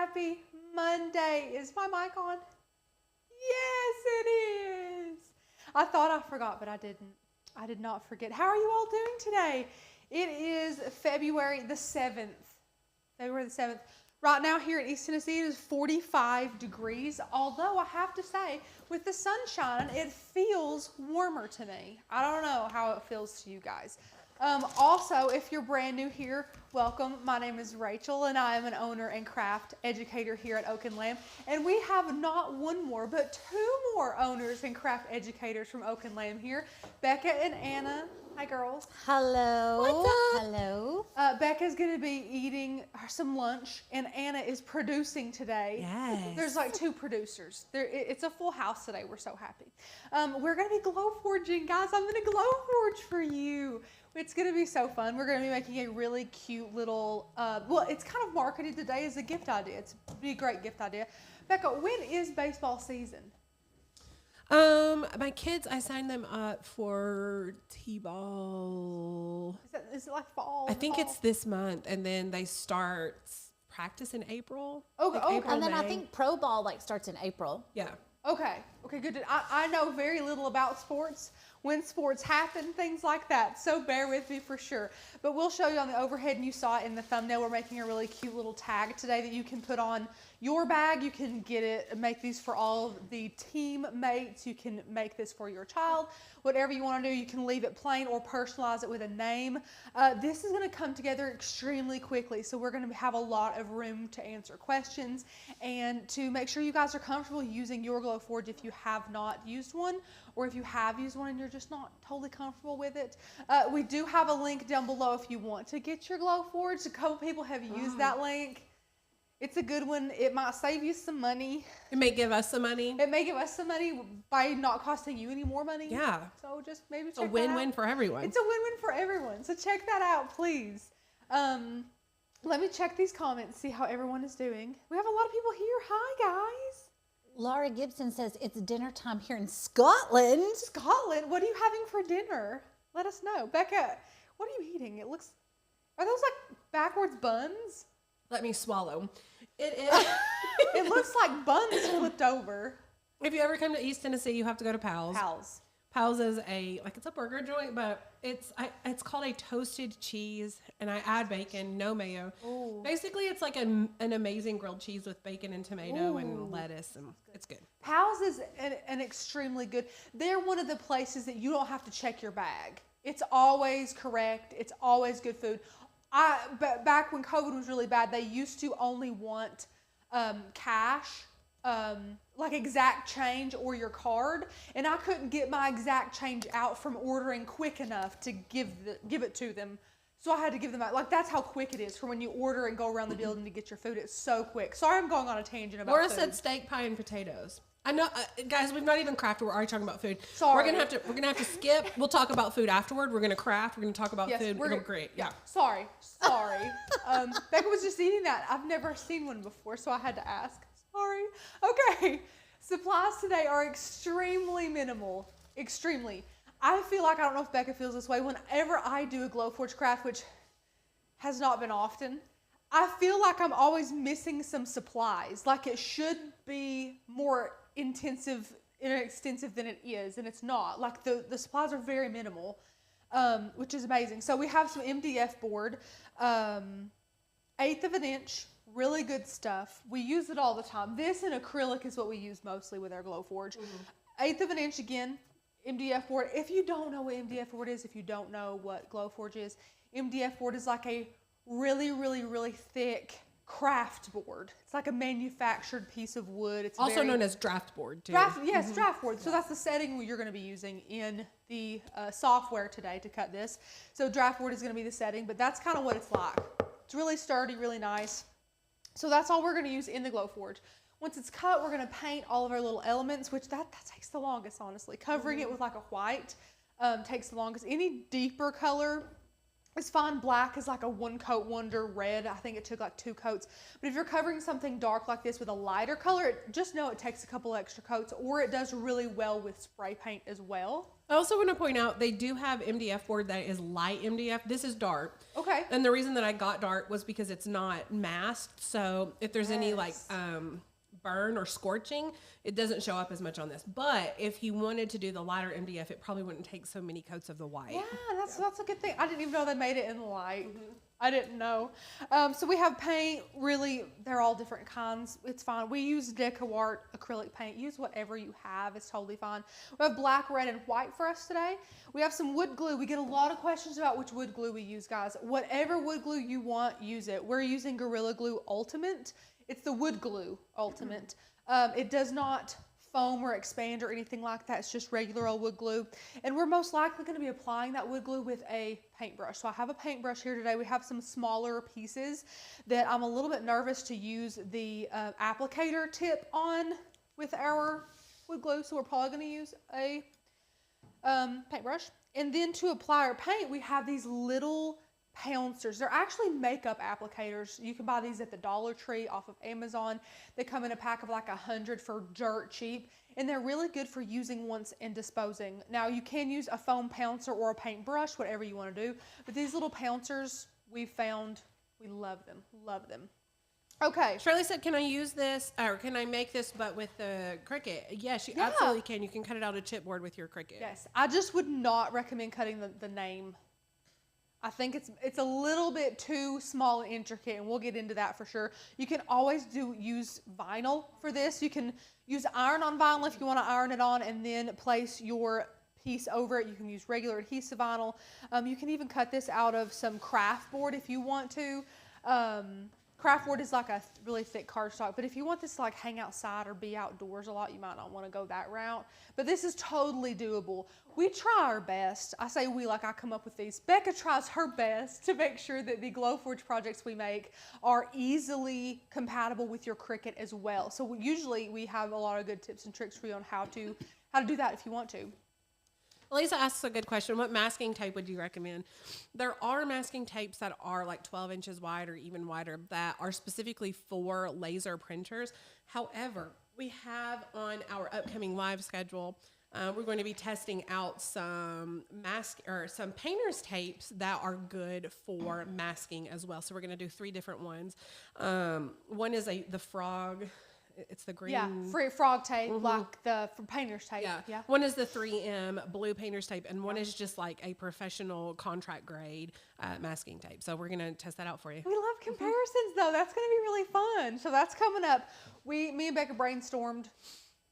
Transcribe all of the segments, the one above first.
happy Monday. Is my mic on? Yes, it is. I thought I forgot, but I didn't. I did not forget. How are you all doing today? It is February the 7th. February the 7th. Right now here in East Tennessee, it is 45 degrees. Although I have to say, with the sun shining, it feels warmer to me. I don't know how it feels to you guys. Also, if you're brand new here, welcome. My name is Rachel, and I am an owner and craft educator here at Oak and Lamb. And we have not one more, but two more owners and craft educators from Oak and Lamb here, Becca and Anna. Hi, girls. Hello. What's up? Hello. Becca's going to be eating some lunch, and Anna is producing today. Yes. There's like two producers. It's a full house today. We're so happy. We're going to be glowforging, guys. I'm going to glowforge for you. It's going to be so fun. We're going to be making a really cute little, well, it's kind of marketed today as a gift idea. It's be a great gift idea. Becca, when is baseball season? My kids, I signed them up for T-ball. Is it like fall? I think it's this month, and then they start practice in April. Okay, like April, And then May. I think pro ball starts in April. Yeah. Okay, good. I know very little about sports, when sports happen, things like that. So bear with me for sure. But we'll show you on the overhead, and you saw it in the thumbnail. We're making a really cute little tag today that you can put on your bag. You can make these for all of the teammates. You can make this for your child. Whatever you want to do, you can leave it plain or personalize it with a name. This is going to come together extremely quickly, so we're going to have a lot of room to answer questions and to make sure you guys are comfortable using your Glowforge if you have not used one, or if you have used one and you're just not totally comfortable with it. We do have a link down below if you want to get your Glowforge. A couple people have used that link. It's a good one. It might save you some money. It may give us some money. It may give us some money by not costing you any more money. Yeah. So just maybe It's a check win-win for everyone. It's a win-win for everyone. So check that out, please. Let me check these comments, see how everyone is doing. We have a lot of people here. Hi, guys. Laura Gibson says it's dinner time here in Scotland. Scotland, what are you having for dinner? Let us know. Becca, what are you eating? Are those like backwards buns? Let me swallow. It is. It looks like buns flipped over. If you ever come to East Tennessee, you have to go to Pal's. Pals. Pal's is it's a burger joint, but it's called a toasted cheese, and I add bacon, no mayo. Ooh. Basically, it's like an amazing grilled cheese with bacon and tomato and lettuce, and it's good. Pals is an extremely good. They're one of the places that you don't have to check your bag. It's always correct. It's always good food. But back when COVID was really bad, they used to only want cash, like exact change or your card, and I couldn't get my exact change out from ordering quick enough to give it to them. So I had to give them out. Like, that's how quick it is for when you order and go around the building to get your food. It's so quick. Sorry, I'm going on a tangent about Laura food. said steak, pie, and potatoes. I know, guys. We've not even crafted. We're already talking about food. Sorry. We're gonna have to skip. We'll talk about food afterward. We're gonna craft. We're gonna talk about food. We're great. Yeah. Sorry. Becca was just eating that. I've never seen one before, so I had to ask. Sorry. Okay. Supplies today are extremely minimal. Extremely. I feel like, I don't know if Becca feels this way, whenever I do a Glowforge craft, which has not been often, I feel like I'm always missing some supplies. Like it should be more intensive and extensive than it is, and it's not. Like the supplies are very minimal, which is amazing. So we have some MDF board, 1/8 of an inch, really good stuff. We use it all the time. This and acrylic is what we use mostly with our Glowforge. 1/8 of an inch again, MDF board. If you don't know what MDF board is, if you don't know what Glowforge is, MDF board is like a really, really, really thick craft board. It's like a manufactured piece of wood. It's Also known as draft board too. Draft board. So that's the setting you're going to be using in the software today to cut this. So draft board is going to be the setting, but that's kind of what it's like. It's really sturdy, really nice. So that's all we're going to use in the Glowforge. Once it's cut, we're going to paint all of our little elements, which that takes the longest, honestly. Covering it with like a white takes the longest. Any deeper color It's fine. Black is like a one coat wonder. Red, I think it took like 2 coats. But if you're covering something dark like this with a lighter color, just know it takes a couple extra coats, or it does really well with spray paint as well. I also want to point out they do have MDF board that is light MDF. This is dark. Okay. And the reason that I got dark was because it's not masked. So if there's any like burn or scorching, it doesn't show up as much on this. But if you wanted to do the lighter MDF, it probably wouldn't take so many coats of the white. Yeah, that's a good thing. I didn't even know they made it in light. I didn't know. So we have paint. Really, they're all different kinds. It's fine. We use DecoArt acrylic paint. Use whatever you have. It's totally fine. We have black, red, and white for us today. We have some wood glue. We get a lot of questions about which wood glue we use, guys. Whatever wood glue you want, use it. We're using Gorilla Glue Ultimate. It's the wood glue Ultimate. It does not foam or expand or anything like that. It's just regular old wood glue. And we're most likely going to be applying that wood glue with a paintbrush. So I have a paintbrush here today. We have some smaller pieces that I'm a little bit nervous to use the applicator tip on with our wood glue. So we're probably going to use a paintbrush. And then to apply our paint, we have these little pouncers. They're actually makeup applicators. You can buy these at the Dollar Tree off of Amazon. They come in a pack of like 100 for dirt cheap, and they're really good for using once and disposing. Now you can use a foam pouncer or a paintbrush, whatever you want to do, but these little pouncers we found, we love them, love them. Okay. Shirley said, can I use this, or can I make this but with the Cricut? Yes, you absolutely can. You can cut it out of chipboard with your Cricut. Yes. I just would not recommend cutting the name. I think it's a little bit too small and intricate, and we'll get into that for sure. You can always use vinyl for this. You can use iron-on vinyl if you want to iron it on and then place your piece over it. You can use regular adhesive vinyl. You can even cut this out of some craft board if you want to. Craft board is like a really thick cardstock, but if you want this to like hang outside or be outdoors a lot, you might not want to go that route. But this is totally doable. We try our best. I say we like I come up with these. Becca tries her best to make sure that the Glowforge projects we make are easily compatible with your Cricut as well. So usually we have a lot of good tips and tricks for you on how to do that if you want to. Lisa asks a good question. What masking tape would you recommend? There are masking tapes that are like 12 inches wide or even wider that are specifically for laser printers. However, we have on our upcoming live schedule, we're going to be testing out some some painter's tapes that are good for masking as well. So we're going to do 3 different ones. One is the frog. It's the green. Yeah, frog tape, like for painter's tape. Yeah. One is the 3M blue painter's tape, and one is just like a professional contract grade masking tape. So we're going to test that out for you. We love comparisons, though. That's going to be really fun. So that's coming up. Me and Becca brainstormed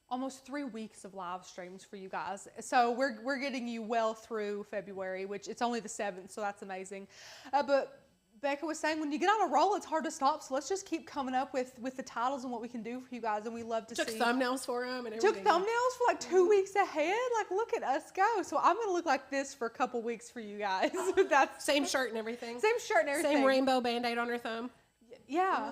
almost 3 weeks of live streams for you guys. So we're getting you well through February, which it's only the 7th, so that's amazing. But Becca was saying when you get on a roll, it's hard to stop. So let's just keep coming up with the titles and what we can do for you guys. And we love to Took thumbnails for them and Took everything. thumbnails for like 2 weeks ahead. Like, look at us go. So I'm going to look like this for a couple weeks for you guys. That's Same shirt and everything. Same shirt and everything. Same rainbow Band-Aid on her thumb. Yeah.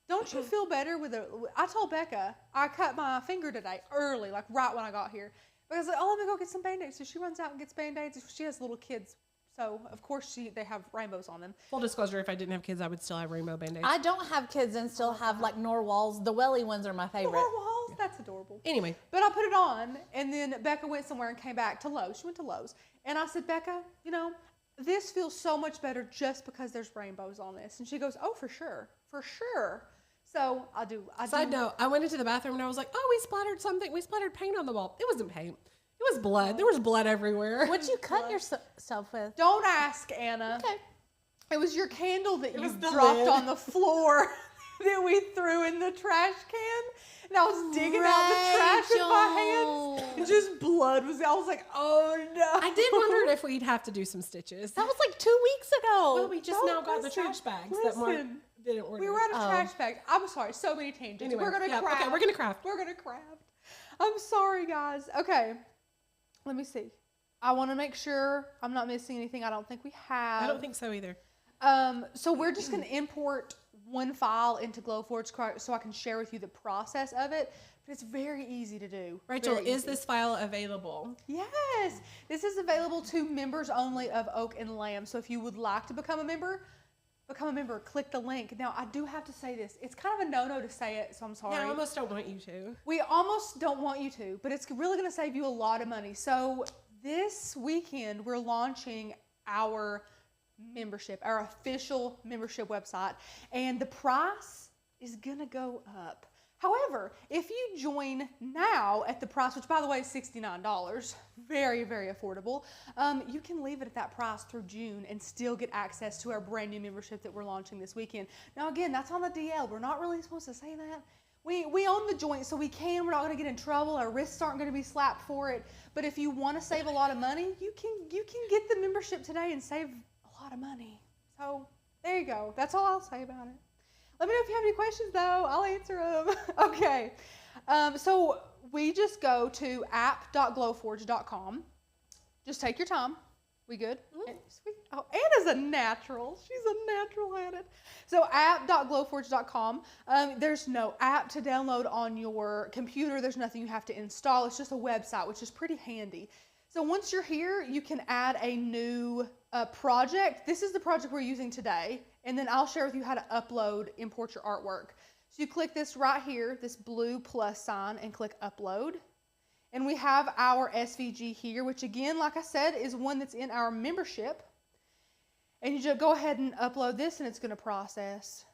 Don't you feel better with I told Becca, I cut my finger today early, like right when I got here. Because I was like, oh, let me go get some Band-Aids. So she runs out and gets Band-Aids. She has little kids. So, of course, they have rainbows on them. Full disclosure, if I didn't have kids, I would still have rainbow Band-Aids. I don't have kids and still have like Norwals. The welly ones are my favorite. Walls, that's adorable. Anyway. But I put it on, and then Becca went somewhere and came back to Lowe's. She went to Lowe's. And I said, Becca, this feels so much better just because there's rainbows on this. And she goes, oh, for sure. For sure. So I do. Side note, I went into the bathroom and I was like, oh, we splattered something. We splattered paint on the wall. It wasn't paint. It was blood. There was blood everywhere. What'd you cut yourself with? Don't ask, Anna. Okay. It was your candle that you the dropped lid. on the floor that we threw in the trash can. And I was digging out the trash with my hands. And just blood was, I was like, oh no. I did wonder if we'd have to do some stitches. That was like 2 weeks ago. Well, we just now got the trash bags that Mark didn't order. We were out of trash bags. I'm sorry, so many tangents. Anyway, we're going to craft. Okay, we're going to craft. We're going to craft. I'm sorry, guys. Okay. Let me see. I want to make sure I'm not missing anything I don't think we have. I don't think so either. So we're just going to import one file into Glowforge so I can share with you the process of it. But it's very easy to do. Rachel, Very is easy. this file available? Yes, this is available to members only of Oak and Lamb. So if you would like to become a member, click the link. Now, I do have to say this. It's kind of a no-no to say it, so I'm sorry. Yeah, I almost don't want you to. We almost don't want you to, but it's really going to save you a lot of money. So this weekend, we're launching our membership, our official membership website, and the price is going to go up. However, if you join now at the price, which by the way is $69, very, very affordable, you can leave it at that price through June and still get access to our brand new membership that we're launching this weekend. Now again, that's on the DL. We're not really supposed to say that. We own the joint, so we're not going to get in trouble. Our wrists aren't going to be slapped for it. But if you want to save a lot of money, you can get the membership today and save a lot of money. So there you go. That's all I'll say about it. Let me know if you have any questions, though. I'll answer them. Okay. So we just go to app.glowforge.com. Just take your time. We good? Mm-hmm. Sweet. Oh, Anna's a natural. She's a natural at it. So app.glowforge.com. There's no app to download on your computer. There's nothing you have to install. It's just a website, which is pretty handy. So once you're here, you can add a new project. This is the project we're using today. And then I'll share with you how to import your artwork. So you click this right here, this blue plus sign, and click upload. And we have our SVG here, which again, like I said, is one that's in our membership. And you just go ahead and upload this and it's going to process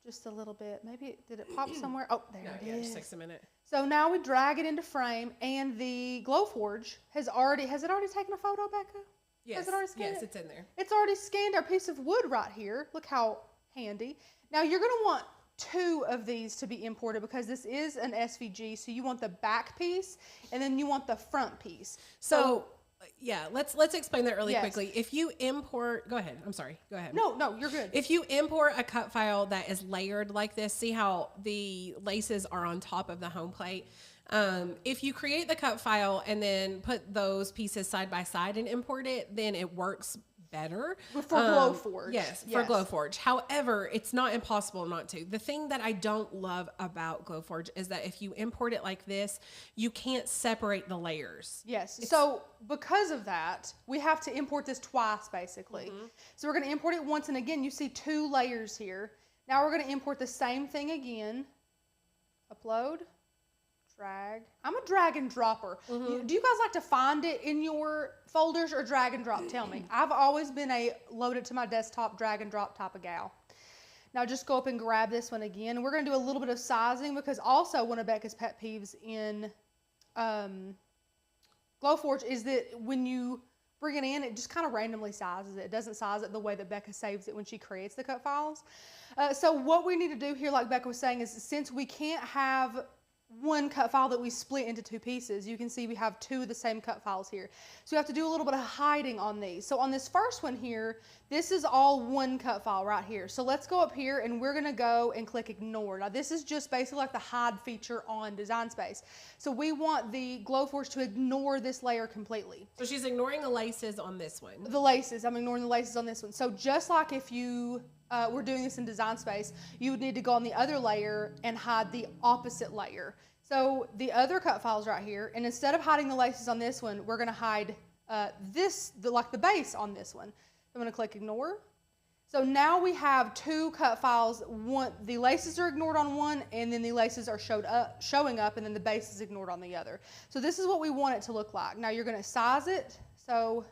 just a little bit. Maybe, did it pop somewhere? Oh, there it is. It just takes a minute. So now we drag it into frame and the Glowforge has it already taken a photo, Becca? Yes, Has it already scanned yes, it? it's in there. It's already scanned our piece of wood right here. Look how handy. Now you're going to want 2 of these to be imported because this is an SVG. So you want the back piece and then you want the front piece. So yeah, let's explain that really Yes. quickly. If you import, go ahead. I'm sorry. Go ahead. No, you're good. If you import a cut file that is layered like this, see how the laces are on top of the home plate? If you create the cut file and then put those pieces side by side and import it, then it works better. For Glowforge. Yes, for Glowforge. However, it's not impossible not to. The thing that I don't love about Glowforge is that if you import it like this, you can't separate the layers. Yes. So because of that, we have to import this twice basically. Mm-hmm. So we're going to import it once, and again, you see 2 layers here. Now we're going to import the same thing again. Upload. Drag. I'm a drag and dropper. Mm-hmm. Do you guys like to find it in your folders or drag and drop? Tell me. I've always been a load it to my desktop, drag and drop type of gal. Now just go up and grab this one again. And we're going to do a little bit of sizing because also one of Becca's pet peeves in Glowforge is that when you bring it in, it just kind of randomly sizes it. It doesn't size it the way that Becca saves it when she creates the cut files. So what we need to do here, like Becca was saying, is since we can't have one cut file that we split into 2 pieces, you can see we have 2 of the same cut files here. So we have to do a little bit of hiding on these. So on this first one here, this is all one cut file right here. So let's go up here and we're gonna go and click ignore. Now this is just basically like the hide feature on Design Space. So we want the Glowforge to ignore this layer completely. So she's ignoring the laces on this one. The laces, I'm ignoring the laces on this one. So just like if you were doing this in Design Space, you would need to go on the other layer and hide the opposite layer. So the other cut file's right here, and instead of hiding the laces on this one, we're gonna hide the base on this one. I'm gonna click ignore. So now we have 2 cut files. One, the laces are ignored on one, and then the laces are showing up, and then the base is ignored on the other. So this is what we want it to look like. Now you're gonna size it. So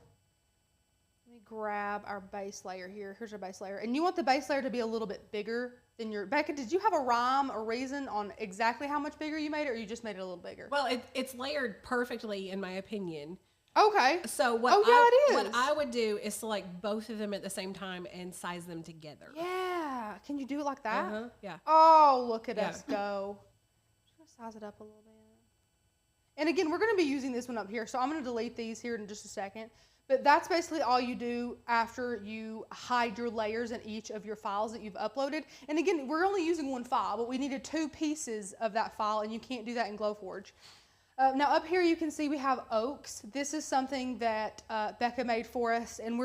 let me grab our base layer here. Here's our base layer. And you want the base layer to be a little bit bigger than your... Becca, did you have a rhyme or reason on exactly how much bigger you made it, or you just made it a little bigger? Well, it's layered perfectly, in my opinion. Okay. So what I would do is select both of them at the same time and size them together. Yeah. Can you do it like that? Uh-huh. Yeah. Oh, look at us go. Just gonna size it up a little bit. And again, we're gonna be using this one up here, so I'm gonna delete these here in just a second. But that's basically all you do after you hide your layers in each of your files that you've uploaded. And again, we're only using one file, but we needed 2 pieces of that file, and you can't do that in Glowforge. Now up here you can see we have oaks. This is something that Becca made for us, and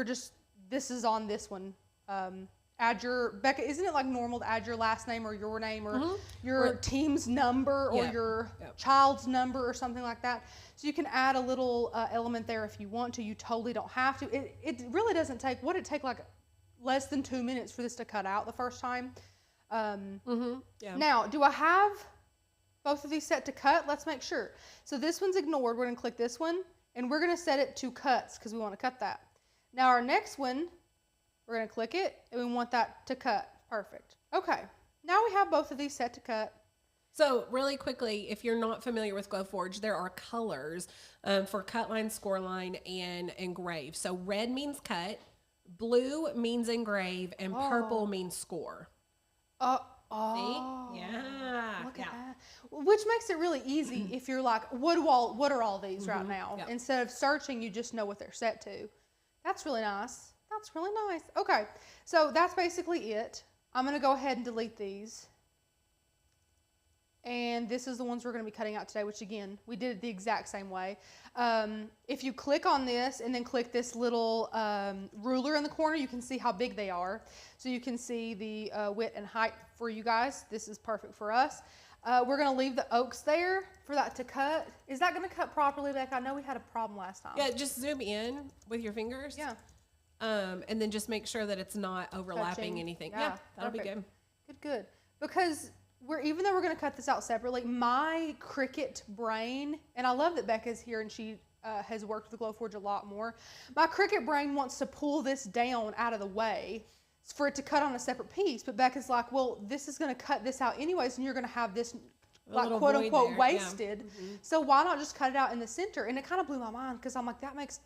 this is on this one. add your, Becca, isn't it like normal to add your last name or your name or your team's number or your child's number or something like that? So you can add a little element there if you want to. You totally don't have to. It really doesn't take, what it take like less than 2 minutes for this to cut out the first time. Now, do I have both of these set to cut? Let's make sure. So this one's ignored. We're going to click this one, and we're going to set it to cuts because we want to cut that. Now our next one, we're going to click it, and we want that to cut. Perfect. Okay. Now we have both of these set to cut. So really quickly, if you're not familiar with Glowforge, there are colors for cut line, score line, and engrave. So red means cut, blue means engrave, and purple means score. See? Yeah. Look at that. Which makes it really easy if you're like, what are all these right now? Yep. Instead of searching, you just know what they're set to. That's really nice. That's really nice. Okay, so that's basically it. I'm going to go ahead and delete these. And this is the ones we're going to be cutting out today, which again, we did it the exact same way. If you click on this and then click this little ruler in the corner, you can see how big they are. So you can see the width and height for you guys. This is perfect for us. We're going to leave the oaks there for that to cut. Is that going to cut properly, Becca? I know we had a problem last time. Yeah, just zoom in with your fingers. Yeah. And then just make sure that it's not overlapping anything. Yeah, that'll be good. Good. Because even though we're going to cut this out separately, my Cricut brain, and I love that Becca's here and she has worked with Glowforge a lot more. My Cricut brain wants to pull this down out of the way for it to cut on a separate piece. But Becca's like, well, this is going to cut this out anyways, and you're going to have this like quote unquote wasted. Yeah. So why not just cut it out in the center? And it kind of blew my mind because I'm like, that makes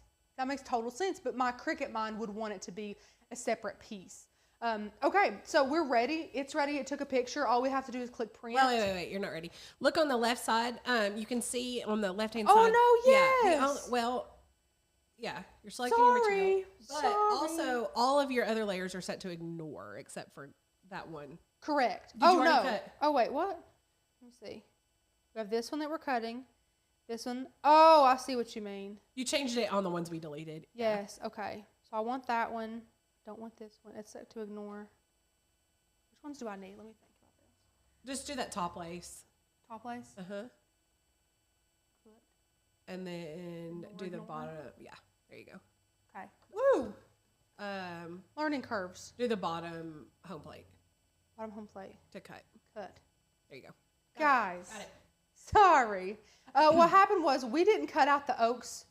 total sense. But my Cricut mind would want it to be a separate piece. Okay, so we're ready. It's ready. It took a picture. All we have to do is click print. Well, wait. You're not ready. Look on the left side. You can see on the left-hand side. Oh, no, yes. Yeah, you're selecting your material. But also, all of your other layers are set to ignore except for that one. Correct. Did you already cut? Oh, wait, what? Let me see. We have this one that we're cutting. This one. Oh, I see what you mean. You changed it on the ones we deleted. Yes, okay. So I want that one. Don't want this one. It's set to ignore. Which ones do I need? Let me think about this. Just do that top lace. Top lace? Uh-huh. And then do the bottom. Yeah, there you go. Okay. Woo! Learning curves. Do the bottom home plate. Bottom home plate. To cut. Cut. There you go. Guys. Got it. Sorry. What happened was we didn't cut out the oaks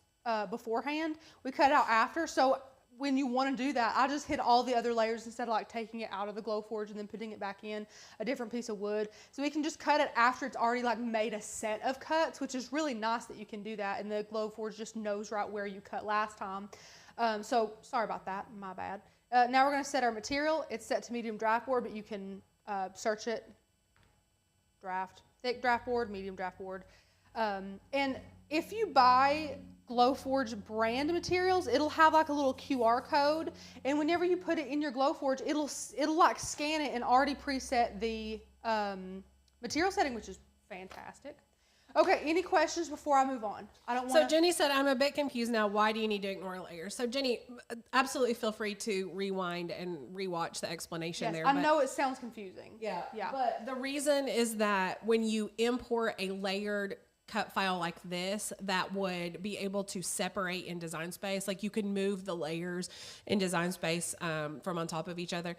beforehand. We cut it out after. So when you want to do that, I just hit all the other layers instead of like taking it out of the Glowforge and then putting it back in a different piece of wood. So we can just cut it after it's already like made a set of cuts, which is really nice that you can do that. And the Glowforge just knows right where you cut last time. So sorry about that, my bad. Now we're going to set our material. It's set to medium draft board, but you can search it. Draft, thick draft board, medium draft board. And if you buy Glowforge brand materials, it'll have like a little QR code, and whenever you put it in your Glowforge, it'll like scan it and already preset the material setting, which is fantastic. Okay, any questions before I move on? I don't want. So Jenny said, I'm a bit confused now. Why do you need to ignore layers? So Jenny, absolutely feel free to rewind and rewatch the explanation there. I know it sounds confusing. Yeah. But the reason is that when you import a layered cut file like this, that would be able to separate in Design Space. Like you can move the layers in Design Space from on top of each other.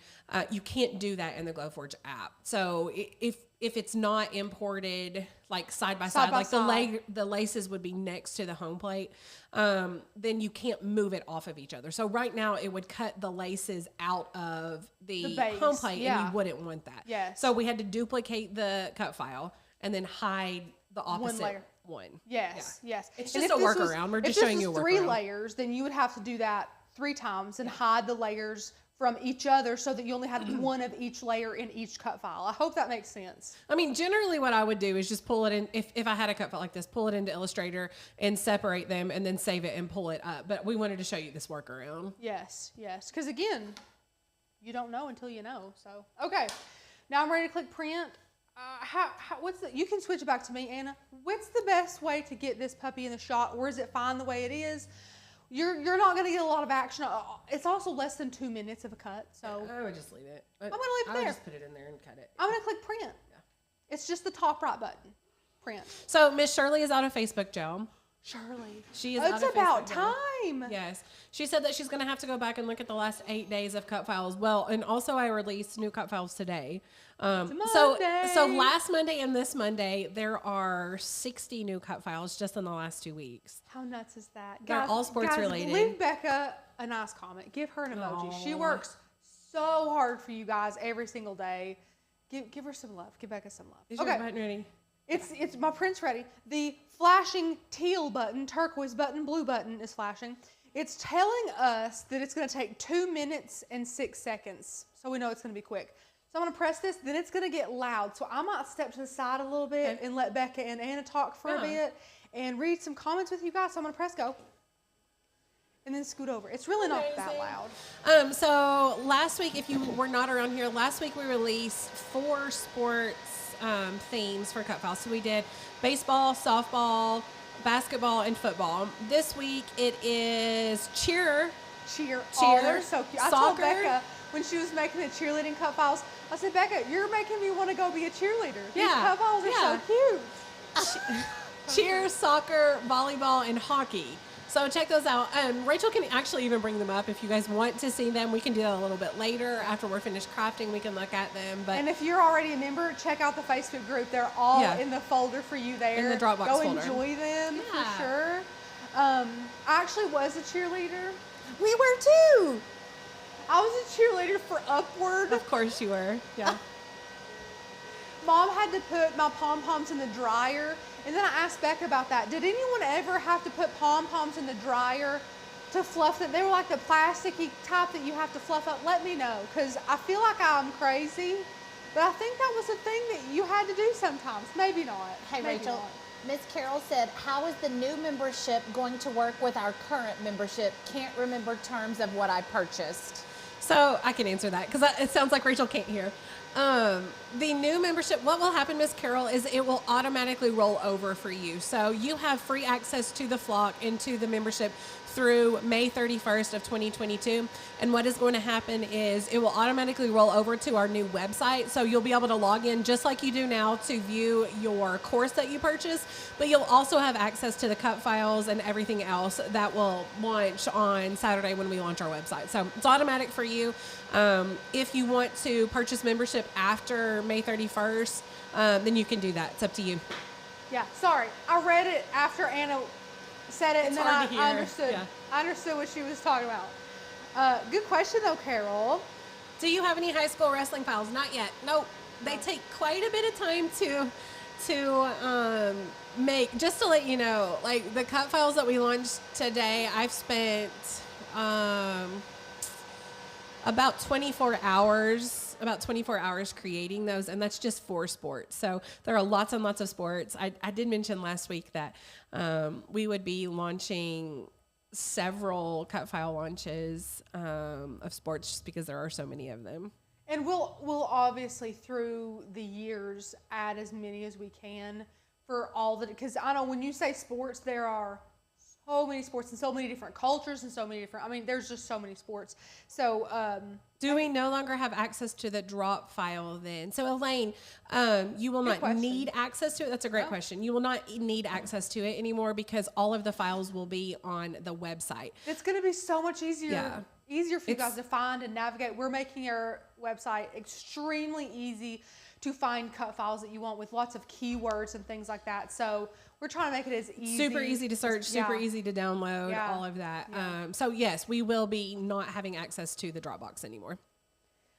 You can't do that in the Glowforge app. So if it's not imported like side by side, like the laces would be next to the home plate, then you can't move it off of each other. So right now it would cut the laces out of the home plate, and you wouldn't want that. Yes. So we had to duplicate the cut file and then hide the opposite one. Yes. It's just a workaround. We're just showing you a workaround. If this was 3 layers, then you would have to do that 3 times and hide the layers from each other so that you only had one of each layer in each cut file. I hope that makes sense. I mean, generally what I would do is just pull it in. If I had a cut file like this, pull it into Illustrator and separate them and then save it and pull it up. But we wanted to show you this workaround. Yes. Because again, you don't know until you know. So, okay. Now I'm ready to click print. You can switch it back to me, Anna. What's the best way to get this puppy in the shot, or is it fine the way it is? you're not going to get a lot of action. It's also less than 2 minutes of a cut, so I would just leave it. I'm going to leave it I there. would just put it in there and cut it. I'm going to click print. Yeah. It's just the top right button. Print. So Miss Shirley is out of Facebook jail. Shirley. She is. It's out of about Facebook jail. time. Yes. She said that she's going to have to go back and look at the last 8 days of cut files. Well, and also I released new cut files today. So last Monday and this Monday, there are 60 new cut files just in the last 2 weeks. How nuts is that? They're all sports related. Leave Becca a nice comment. Give her an emoji. She works so hard for you guys every single day. Give her some love. Give Becca some love. Is your button ready? It's my print's ready. The flashing teal button, turquoise button, blue button is flashing. It's telling us that it's going to take 2 minutes and 6 seconds. So we know it's going to be quick. So I'm going to press this, then it's going to get loud. So I might step to the side a little bit and let Becca and Anna talk for a bit and read some comments with you guys. So I'm going to press go. And then scoot over. It's really not that loud. So last week, if you were not around here, last week we released 4 sports themes for cut files. So we did baseball, softball, basketball, and football. This week it is cheer. Oh, they're so cute. I told Soccer. Becca when she was making the cheerleading cut files, I said, Becca, you're making me want to go be a cheerleader. These cut files are so cute. Cheer, soccer, volleyball, and hockey. So check those out. Rachel can actually even bring them up if you guys want to see them. We can do that a little bit later after we're finished crafting. We can look at them. But and if you're already a member, check out the Facebook group. They're all in the folder for you there. In the Dropbox Go folder. enjoy them for sure. I actually was a cheerleader. We were too. I was a cheerleader for Upward. Of course you were. Yeah. Mom had to put my pom-poms in the dryer, and then I asked Becca about that. Did anyone ever have to put pom-poms in the dryer to fluff them? They were like the plasticky type that you have to fluff up. Let me know, because I feel like I'm crazy, but I think that was a thing that you had to do sometimes. Maybe not. Hey, Maybe Rachel. not. Miss Carol said, how is the new membership going to work with our current membership? Can't remember terms of what I purchased. So I can answer that because it sounds like Rachel can't hear. The new membership, what will happen, Miss Carol, is it will automatically roll over for you. So you have free access to the flock and to the membership through May 31st of 2022. And what is going to happen is it will automatically roll over to our new website. So you'll be able to log in just like you do now to view your course that you purchased, but you'll also have access to the cut files and everything else that will launch on Saturday when we launch our website. So it's automatic for you. If you want to purchase membership after May 31st, then you can do that. It's up to you. Yeah, sorry. I read it after Anna said it, and then hard to hear. I understood. Yeah. I understood what she was talking about. Good question, though, Carol. Do you have any high school wrestling files? Not yet. Nope. They take quite a bit of time to make. Just to let you know, like the cut files that we launched today, I've spent about 24 hours creating those, and that's just 4 sports. So there are lots and lots of sports. I did mention last week that we would be launching several cut file launches of sports just because there are so many of them. And we'll obviously through the years add as many as we can for all the, because I know when you say sports, there are so many sports and so many different cultures and so many different, I mean, there's just so many sports. So, do we no longer have access to the drop file then? So Elaine, you will not need access to it. That's a great question. You will not need access to it anymore because all of the files will be on the website. It's going to be so much easier for you guys to find and navigate. We're making our website extremely easy to find cut files that you want with lots of keywords and things like that. So we're trying to make it as easy. Super easy to search, super easy to download, all of that. Yeah. So yes, we will be not having access to the Dropbox anymore.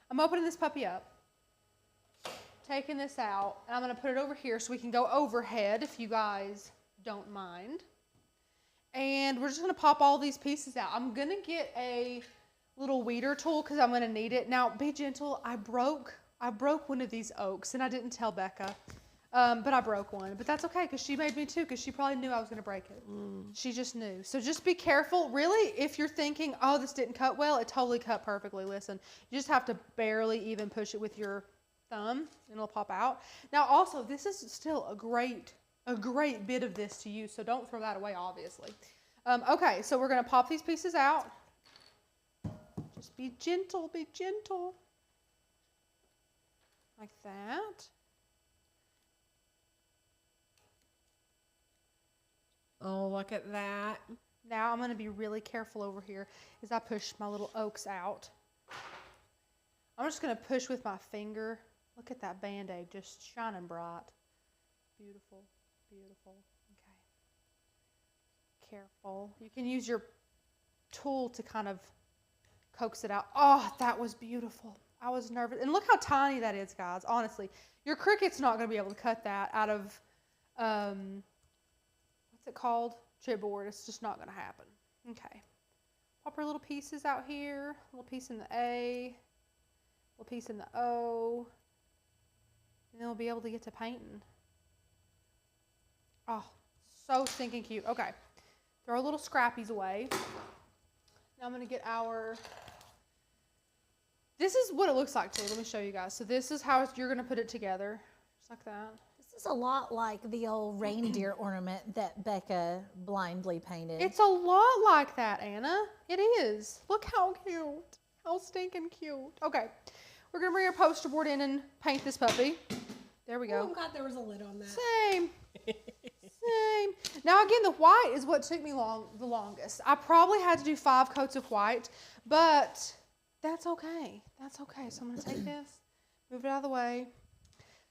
I'm opening this puppy up, taking this out, and I'm going to put it over here so we can go overhead if you guys don't mind. And we're just going to pop all these pieces out. I'm going to get a little weeder tool because I'm going to need it. Now, be gentle. I broke one of these oaks, and I didn't tell Becca. But I broke one. But that's okay because she made me too because she probably knew I was going to break it. She just knew. So just be careful. Really, if you're thinking, oh, this didn't cut well, it totally cut perfectly. Listen, you just have to barely even push it with your thumb and it'll pop out. Now, also, this is still a great bit of this to use, so don't throw that away, obviously. Okay, so we're going to pop these pieces out. Just be gentle, be gentle. Like that. Oh, look at that. Now I'm going to be really careful over here as I push my little oaks out. I'm just going to push with my finger. Look at that Band-Aid just shining bright. Beautiful, beautiful. Okay. Careful. You can use your tool to kind of coax it out. Oh, that was beautiful. I was nervous. And look how tiny that is, guys. Honestly, your Cricut's not going to be able to cut that out of, what's it called? Chipboard. It's just not going to happen. Okay. Pop our little pieces out here. A little piece in the A. A little piece in the O. And then we'll be able to get to painting. Oh, so stinking cute. Okay. Throw our little scrappies away. Now I'm going to get our... This is what it looks like too. Let me show you guys. So this is how you're going to put it together. Just like that. This is a lot like the old reindeer ornament that Becca blindly painted. It's a lot like that, Anna. It is. Look how cute. How stinking cute. Okay. We're going to bring our poster board in and paint this puppy. There we go. Oh, I'm glad there was a lid on that. Same. Same. Now again, the white is what took me the longest. I probably had to do 5 coats of white, but that's okay. That's okay. So I'm going to take this, move it out of the way.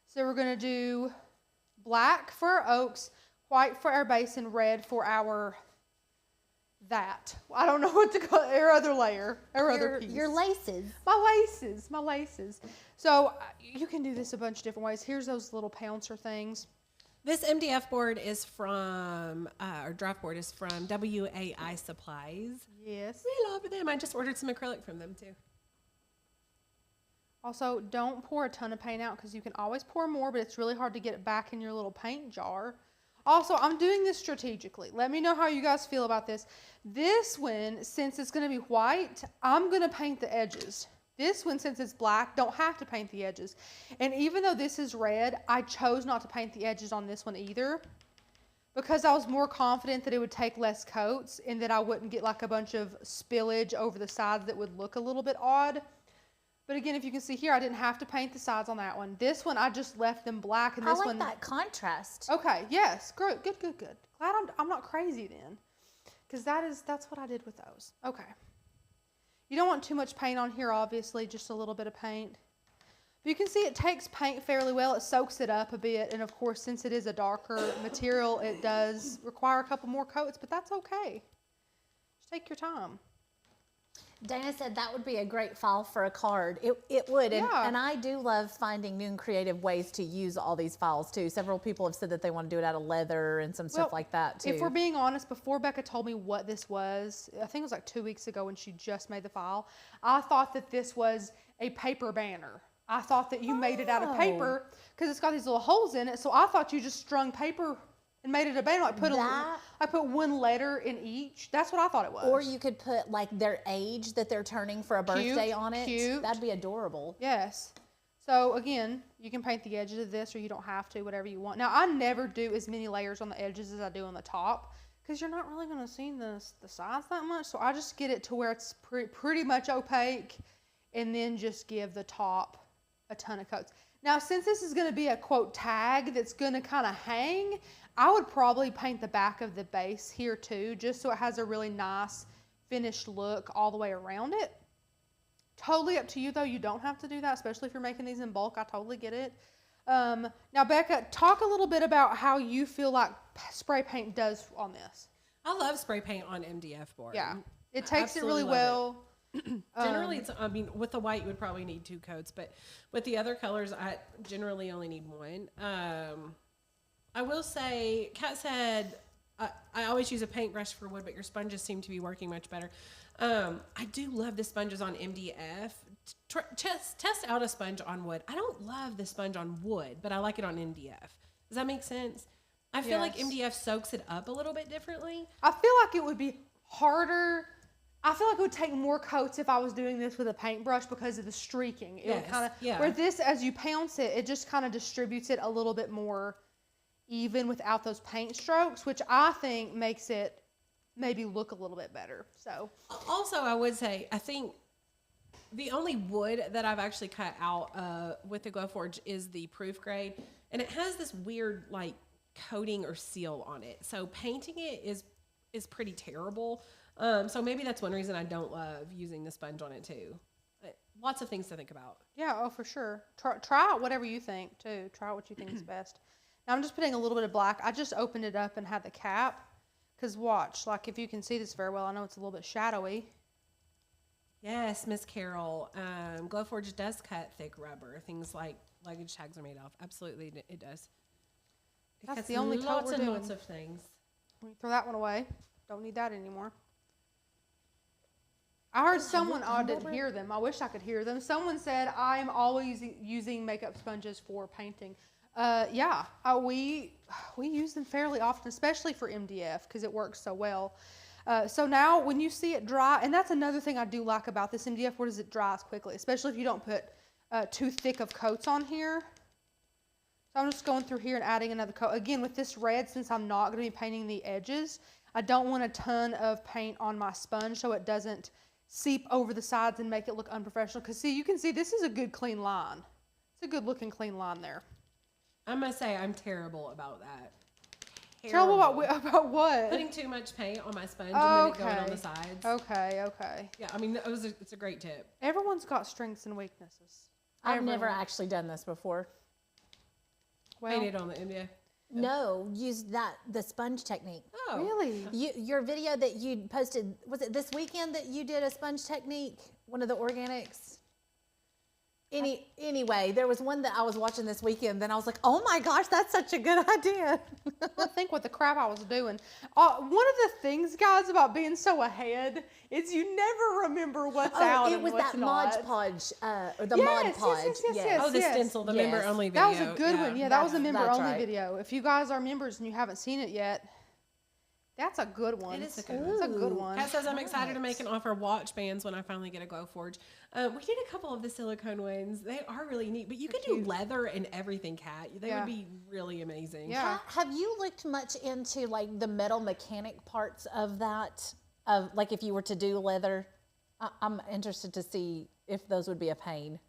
So we're going to do black for our oaks, white for our base, and red for our that. I don't know what to call it. Our other layer. Our other piece. Your laces. My laces. My laces. So you can do this a bunch of different ways. Here's those little pouncer things. This MDF board is from, or draft board is from WAI Supplies. Yes. We love them. I just ordered some acrylic from them too. Also, don't pour a ton of paint out because you can always pour more, but it's really hard to get it back in your little paint jar. Also, I'm doing this strategically. Let me know how you guys feel about this. This one, since it's going to be white, I'm going to paint the edges. This one, since it's black, don't have to paint the edges. And even though this is red, I chose not to paint the edges on this one either because I was more confident that it would take less coats and that I wouldn't get like a bunch of spillage over the sides that would look a little bit odd. But again, if you can see here, I didn't have to paint the sides on that one. This one, I just left them black. And this I like one, that contrast. Okay, yes, good. Glad I'm not crazy then, because that's what I did with those. Okay. You don't want too much paint on here, obviously, just a little bit of paint. But you can see it takes paint fairly well. It soaks it up a bit, and of course, since it is a darker material, it does require a couple more coats, but that's okay. Just take your time. Dana said that would be a great file for a card. It would, Yeah. and I do love finding new and creative ways to use all these files too. Several people have said that they want to do it out of leather and some stuff like that too. If we're being honest, before Becca told me what this was, I think it was like 2 weeks ago when she just made the file, I thought that this was a paper banner. I thought that you made it out of paper because it's got these little holes in it. So I thought you just strung paper and made it a banner. I put one letter in each. That's what I thought it was. Or you could put like their age that they're turning for a birthday on it. Cute. That'd be adorable. Yes. So again, you can paint the edges of this or you don't have to, whatever you want. Now I never do as many layers on the edges as I do on the top because you're not really going to see the sides that much. So I just get it to where it's pretty much opaque and then just give the top a ton of coats. Now, since this is going to be a quote tag that's going to kind of hang, I would probably paint the back of the base here too, just so it has a really nice finished look all the way around it. Totally up to you though. You don't have to do that, especially if you're making these in bulk. I totally get it. Now, Becca, talk a little bit about how you feel like spray paint does on this. I love spray paint on MDF board. Yeah, it takes it really absolutely well. Generally, I mean, with the white, you would probably need 2 coats, but with the other colors, I generally only need 1. I will say, Kat said, I always use a paintbrush for wood, but your sponges seem to be working much better. I do love the sponges on MDF. Test out a sponge on wood. I don't love the sponge on wood, but I like it on MDF. Does that make sense? I feel like MDF soaks it up a little bit differently. I feel like it would be harder. I feel like it would take more coats if I was doing this with a paintbrush because of the streaking. It would kind of, where this, as you pounce it, it just kind of distributes it a little bit more even without those paint strokes, which I think makes it maybe look a little bit better. So Also, I would say, I think the only wood that I've actually cut out with the Glowforge is the proof grade, and it has this weird like coating or seal on it. So painting it is pretty terrible. So maybe that's one reason I don't love using the sponge on it too. Lots of things to think about. yeah, oh for sure. Try out whatever you think too. Try out what you think is best. Now I'm just putting a little bit of black. I just opened it up and had the cap. Because watch, like if you can see this very well, I know it's a little bit shadowy. Yes, Miss Carol. Glowforge does cut thick rubber. Things like luggage tags are made of. Absolutely, it does. That's the only coat lots we're and doing. lots of things. Throw that one away. Don't need that anymore. I heard someone, I didn't hear them. I wish I could hear them. Someone said, I'm always using makeup sponges for painting. Yeah, we use them fairly often, especially for MDF because it works so well. So now when you see it dry, and that's another thing I do like about this MDF, where does it dries quickly, especially if you don't put too thick of coats on here. So I'm just going through here and adding another coat. Again, with this red, since I'm not going to be painting the edges, I don't want a ton of paint on my sponge so it doesn't seep over the sides and make it look unprofessional. Because see, you can see this is a good clean line. It's a good looking clean line there. I must say, I'm terrible about that. Terrible about what? Putting too much paint on my sponge and then it going on the sides. Okay. Yeah, I mean, it's a great tip. Everyone's got strengths and weaknesses. I've never actually done this before. Well, Painted on the MDF. No, use the sponge technique. Oh, really? Your video that you posted, was it this weekend that you did a sponge technique? One of the organics? Anyway, there was one that I was watching this weekend, then I was like, oh my gosh, that's such a good idea. I think what the crap I was doing. One of the things, guys, about being so ahead is you never remember what's out and what's not. It was that Mod Podge, or the Mod Podge. Yes. Oh, the stencil, the member only video. That was a good one. Yeah, that was a member only right. video. If you guys are members and you haven't seen it yet, that's a good one. It is a good one. It's a good one. Kat says, I'm excited to make an offer watch bands when I finally get a Glowforge. We did a couple of the silicone ones. They are really neat, but you could do leather and everything, Kat. They would be really amazing. Yeah. Have you looked much into like the metal mechanic parts of that? Of like if you were to do leather, I'm interested to see if those would be a pain.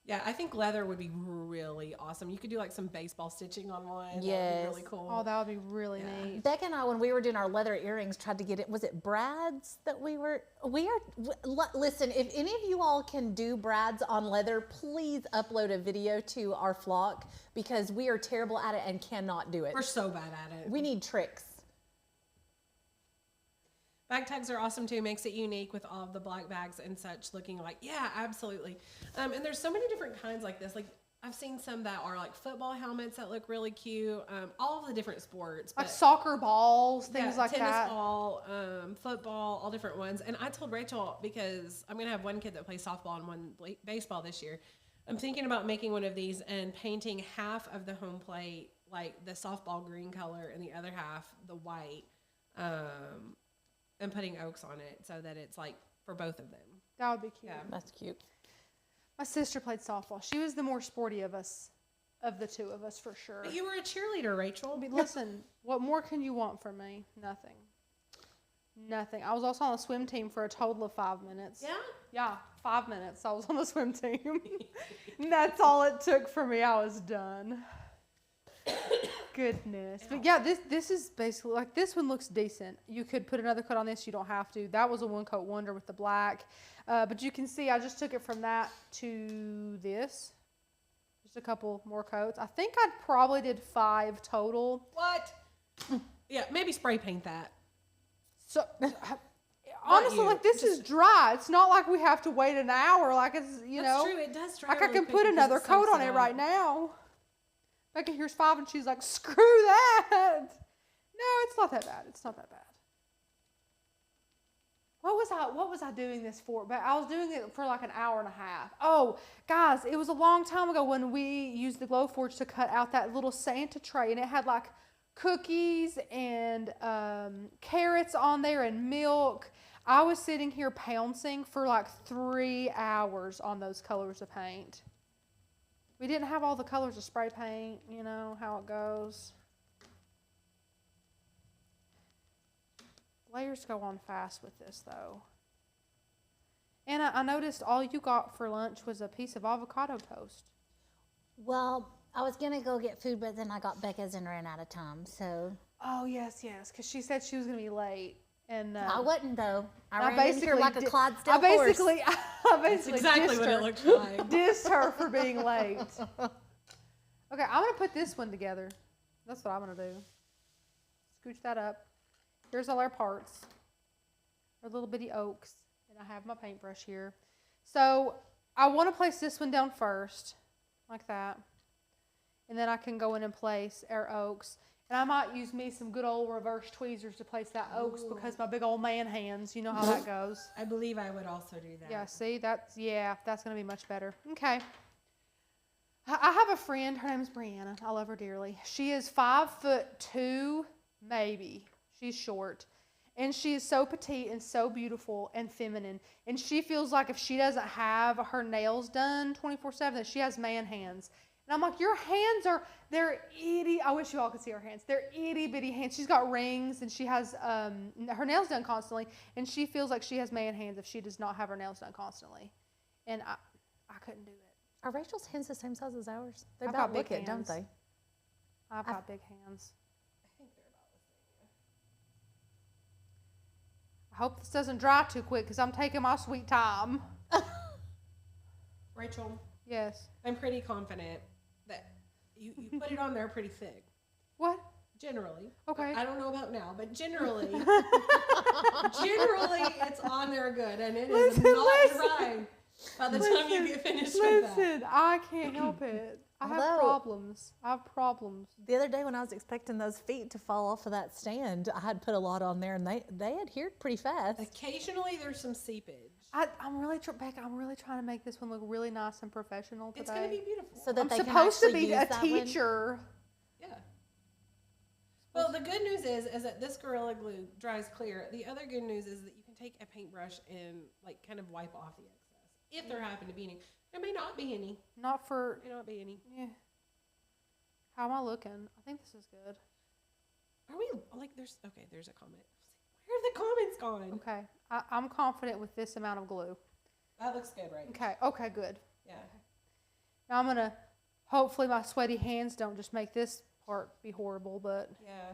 Yeah, I think leather would be really awesome. You could do like some baseball stitching on one. That would Yes. be really cool. Oh, that would be really neat. Becca and I, when we were doing our leather earrings, tried to get it. Was it brads that we are? Listen, if any of you all can do brads on leather, please upload a video to our flock because we are terrible at it and cannot do it. We're so bad at it. We need tricks. Bag tags are awesome too. Makes it unique with all of the black bags and such looking like, yeah, absolutely. And there's so many different kinds like this. Like I've seen some that are like football helmets that look really cute. All of the different sports. Like soccer balls, things like tennis that. ball, football, all different ones. And I told Rachel, because I'm going to have one kid that plays softball and one baseball this year. I'm thinking about making one of these and painting half of the home plate, like the softball green color and the other half the white. And putting oaks on it so that it's like for both of them. That would be cute. Yeah. That's cute. My sister played softball. She was the more sporty of us, of the two of us, for sure. But you were a cheerleader, Rachel. I mean, listen, what more can you want from me? Nothing. Nothing. I was also on a swim team for a total of 5 minutes. Yeah? Yeah, 5 minutes. I was on the swim team. And that's all it took for me. I was done. Goodness. But yeah, this is basically, like, this one looks decent. You could put another coat on this. You don't have to. That was a one coat wonder with the black. But you can see I just took it from that to this. Just a couple more coats. I think I probably did 5 total. What? Yeah, maybe spray paint that. So honestly, you. like this is dry. It's not like we have to wait an hour. Like it's That's know. true. It does dry Like I really can quick put because another coat soaks on it up. right now. Becca here's 5 and she's like, screw that. No, it's not that bad. It's not that bad. What was I doing this for? But I was doing it for like an hour and a half. Oh, guys, it was a long time ago when we used the Glowforge to cut out that little Santa tray, and it had like cookies and carrots on there and milk. I was sitting here pouncing for like 3 hours on those colors of paint. We didn't have all the colors of spray paint, you know how it goes. layers go on fast with this, though. And I noticed all you got for lunch was a piece of avocado toast. Well, I was going to go get food, but then I got Becca's and ran out of time, so. Oh, yes, because she said she was going to be late. And I wasn't, though. I ran basically in here like a Clydesdale I horse. basically That's exactly what it looked like. dissed her for being late. Okay, I'm going to put this one together. That's what I'm going to do. Scooch that up. Here's all our parts. Our little bitty oaks. And I have my paintbrush here. So I want to place this one down first, like that. And then I can go in and place our oaks. And I might use me some good old reverse tweezers to place that oaks because my big old man hands, you know how that goes. I believe I would also do that. Yeah, see, that's going to be much better. Okay. I have a friend, her name's Brianna. I love her dearly. She is 5'2", maybe. She's short. And she is so petite and so beautiful and feminine. And she feels like if she doesn't have her nails done 24/7, that she has man hands. And I'm like, your hands they're itty. I wish you all could see her hands. They're itty bitty hands. She's got rings and she has her nails done constantly. And she feels like she has man hands if she does not have her nails done constantly. And I couldn't do it. Are Rachel's hands the same size as ours? They I've about got big look it, don't hands. they? I've got big hands. I think they're about the same. I hope this doesn't dry too quick because I'm taking my sweet time. Rachel, Yes. I'm pretty confident that you put it on there pretty thick. What? Generally. Okay. I don't know about now, but generally, it's on there good, and it is Listen, not dry by the time you get finished with that. Listen, I can't help it. I have Although- problems. The other day when I was expecting those feet to fall off of that stand, I had put a lot on there and they adhered pretty fast. Occasionally, there's some seepage. I'm really Becca, I'm really trying to make this one look really nice and professional today. It's going to be beautiful. So that I'm they can supposed to actually be use a that one. teacher. Yeah. Well, the good news is that this Gorilla Glue dries clear. The other good news is that you can take a paintbrush and like kind of wipe off the excess. If there happen to be any. There may not be any. Not for There may not be any. yeah. How am I looking? I think this is good. Are we like there's a comment. Where have the comments gone? Okay. I'm confident with this amount of glue. That looks good, right? Okay, good. Yeah. Now I'm gonna hopefully my sweaty hands don't just make this part be horrible, but Yeah.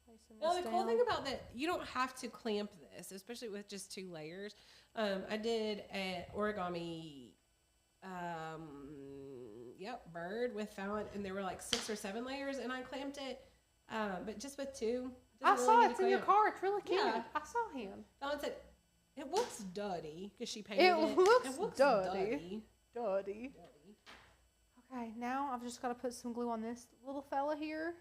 placing No, this the cool down. thing about that, you don't have to clamp this, especially with just 2 layers. I did an origami, bird with Fallon, and there were like 6 or 7 layers, and I clamped it, but just with 2. I Doesn't saw really it. need It's to in your clamp. car. It's really cute. Yeah. I saw him. Fallon said, it looks dirty, because she painted It it. looks dirty. dirty. Dirty. Okay, now I've just got to put some glue on this little fella here.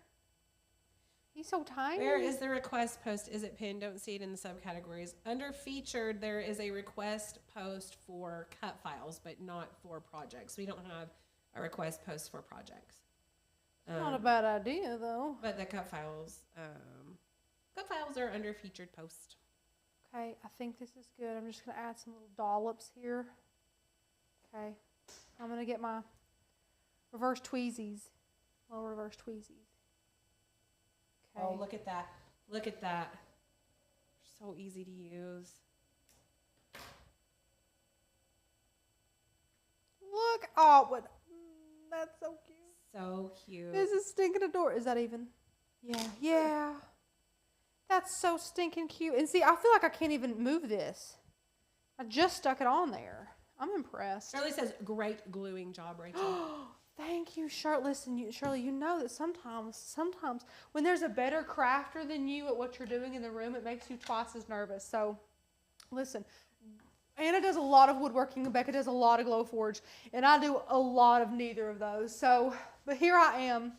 He's so tiny. Where is the request post? Is it pinned? Don't see it in the subcategories. Under featured, there is a request post for cut files, but not for projects. We don't have a request post for projects. Not a bad idea, though. But the cut files are under featured post. Okay, I think this is good. I'm just going to add some little dollops here. Okay, I'm going to get my reverse tweezies. Little reverse tweezies. Okay. Oh, look at that. Look at that. So easy to use. Look. Oh, what? That's so cute. So cute. This is stinking adorable. Is that even? Yeah. That's so stinking cute. And see, I feel like I can't even move this. I just stuck it on there. I'm impressed. Shirley says, great gluing job, Rachel. Thank you, Shirley. Listen, Shirley, you know that sometimes when there's a better crafter than you at what you're doing in the room, it makes you twice as nervous. So, listen, Anna does a lot of woodworking and Becca does a lot of Glowforge, and I do a lot of neither of those. So, but here I am.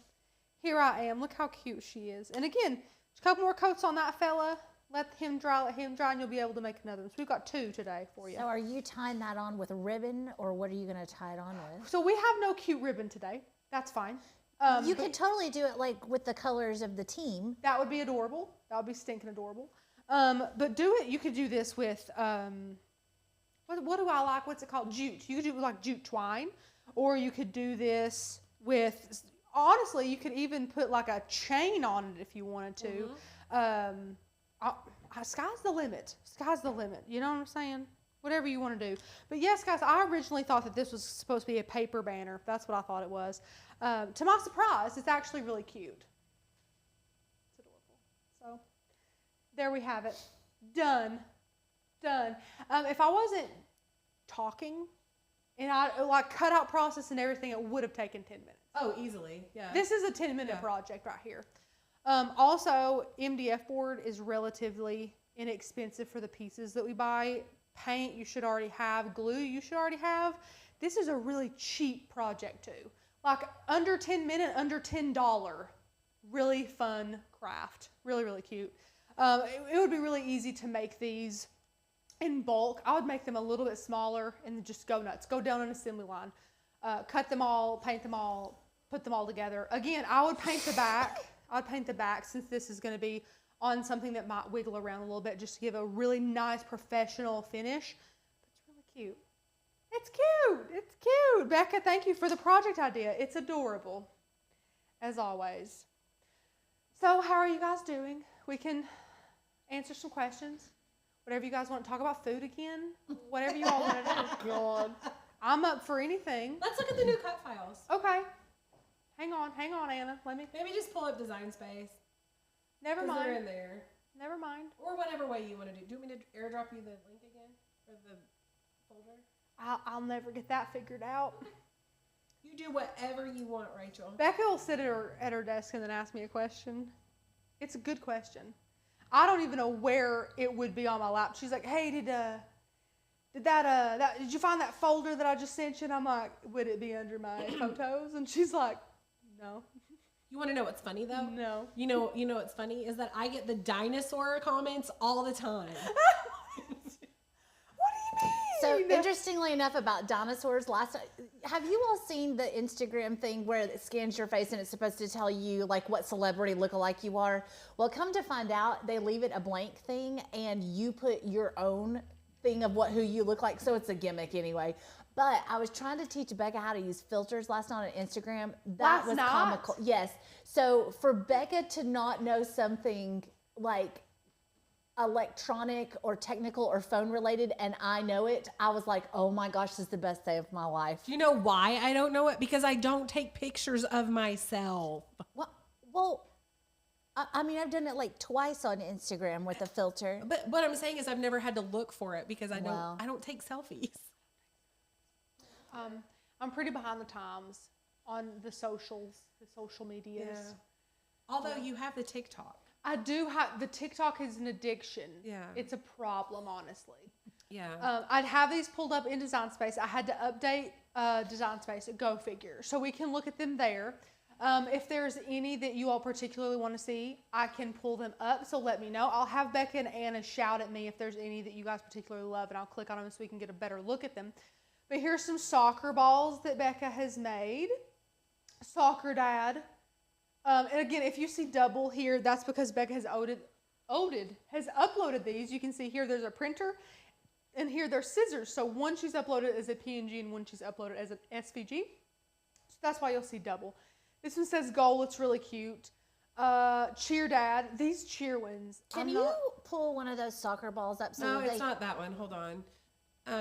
Look how cute she is. And again, a couple more coats on that fella. Let him dry, and you'll be able to make another one. So we've got 2 today for you. So are you tying that on with a ribbon, or what are you going to tie it on with? So we have no cute ribbon today. That's fine. You could totally do it like with the colors of the team. That would be adorable. That would be stinking adorable. But do it. You could do this with what do I like? What's it called? Jute. You could do it with like jute twine, or you could do this with. Honestly, you could even put like a chain on it if you wanted to. sky's the limit. Sky's the limit. You know what I'm saying? Whatever you want to do. But yes, guys, I originally thought that this was supposed to be a paper banner. That's what I thought it was. To my surprise, it's actually really cute. It's adorable. So there we have it. Done. If I wasn't talking and I like cut out process and everything, it would have taken 10 minutes. Oh, easily. Yeah. This is a 10-minute project right here. Also, MDF board is relatively inexpensive for the pieces that we buy. Paint you should already have. Glue you should already have. This is a really cheap project too. Like under 10 minutes, under $10. Really fun craft. Really, really cute. It would be really easy to make these in bulk. I would make them a little bit smaller and just go nuts. Go down an assembly line. Cut them all, paint them all, put them all together. Again, I would paint the back. I'd paint the back since this is going to be on something that might wiggle around a little bit just to give a really nice professional finish. But it's really cute. It's cute. It's cute. Becca, thank you for the project idea. It's adorable, as always. So how are you guys doing? We can answer some questions. Whatever you guys want to talk about, food again. Whatever you all want to do. God. I'm up for anything. Let's look at the new cut files. Okay. Hang on, Anna. Let me. Maybe just pull up Design Space. Never mind. They're in there. Never mind. Or whatever way you want to do. Do you want me to airdrop you the link again? Or the folder? I'll never get that figured out. You do whatever you want, Rachel. Becca will sit at her desk and then ask me a question. It's a good question. I don't even know where it would be on my lap. She's like, "Hey, did you find that folder that I just sent you?" And I'm like, "Would it be under my photos?" And she's like, "No." You want to know what's funny though? No. You know what's funny is that I get the dinosaur comments all the time. What do you mean? So interestingly enough about dinosaurs, have you all seen the Instagram thing where it scans your face and it's supposed to tell you like what celebrity lookalike you are? Well, come to find out, they leave it a blank thing and you put your own thing of who you look like. So it's a gimmick anyway. But I was trying to teach Becca how to use filters last night on Instagram. That was comical. Yes. So for Becca to not know something like electronic or technical or phone related and I know it, I was like, oh my gosh, this is the best day of my life. Do you know why I don't know it? Because I don't take pictures of myself. Well, I mean, I've done it like twice on Instagram with a filter. But what I'm saying is I've never had to look for it because I don't take selfies. I'm pretty behind the times on the social medias. Yeah. Although you have the TikTok. I do have, the TikTok is an addiction. Yeah. It's a problem, honestly. Yeah. I'd have these pulled up in Design Space. I had to update Design Space at Go Figure. So we can look at them there. If there's any that you all particularly want to see, I can pull them up. So let me know. I'll have Becca and Anna shout at me if there's any that you guys particularly love, and I'll click on them so we can get a better look at them. But here's some soccer balls that Becca has made. Soccer Dad. And again, if you see double here, that's because Becca has uploaded these. You can see here there's a printer, and here there's scissors. So one she's uploaded as a PNG and one she's uploaded as an SVG. So that's why you'll see double. This one says goal. It's really cute. Cheer Dad. These cheer ones. Can you pull one of those soccer balls up? No, it's not that one. Hold on.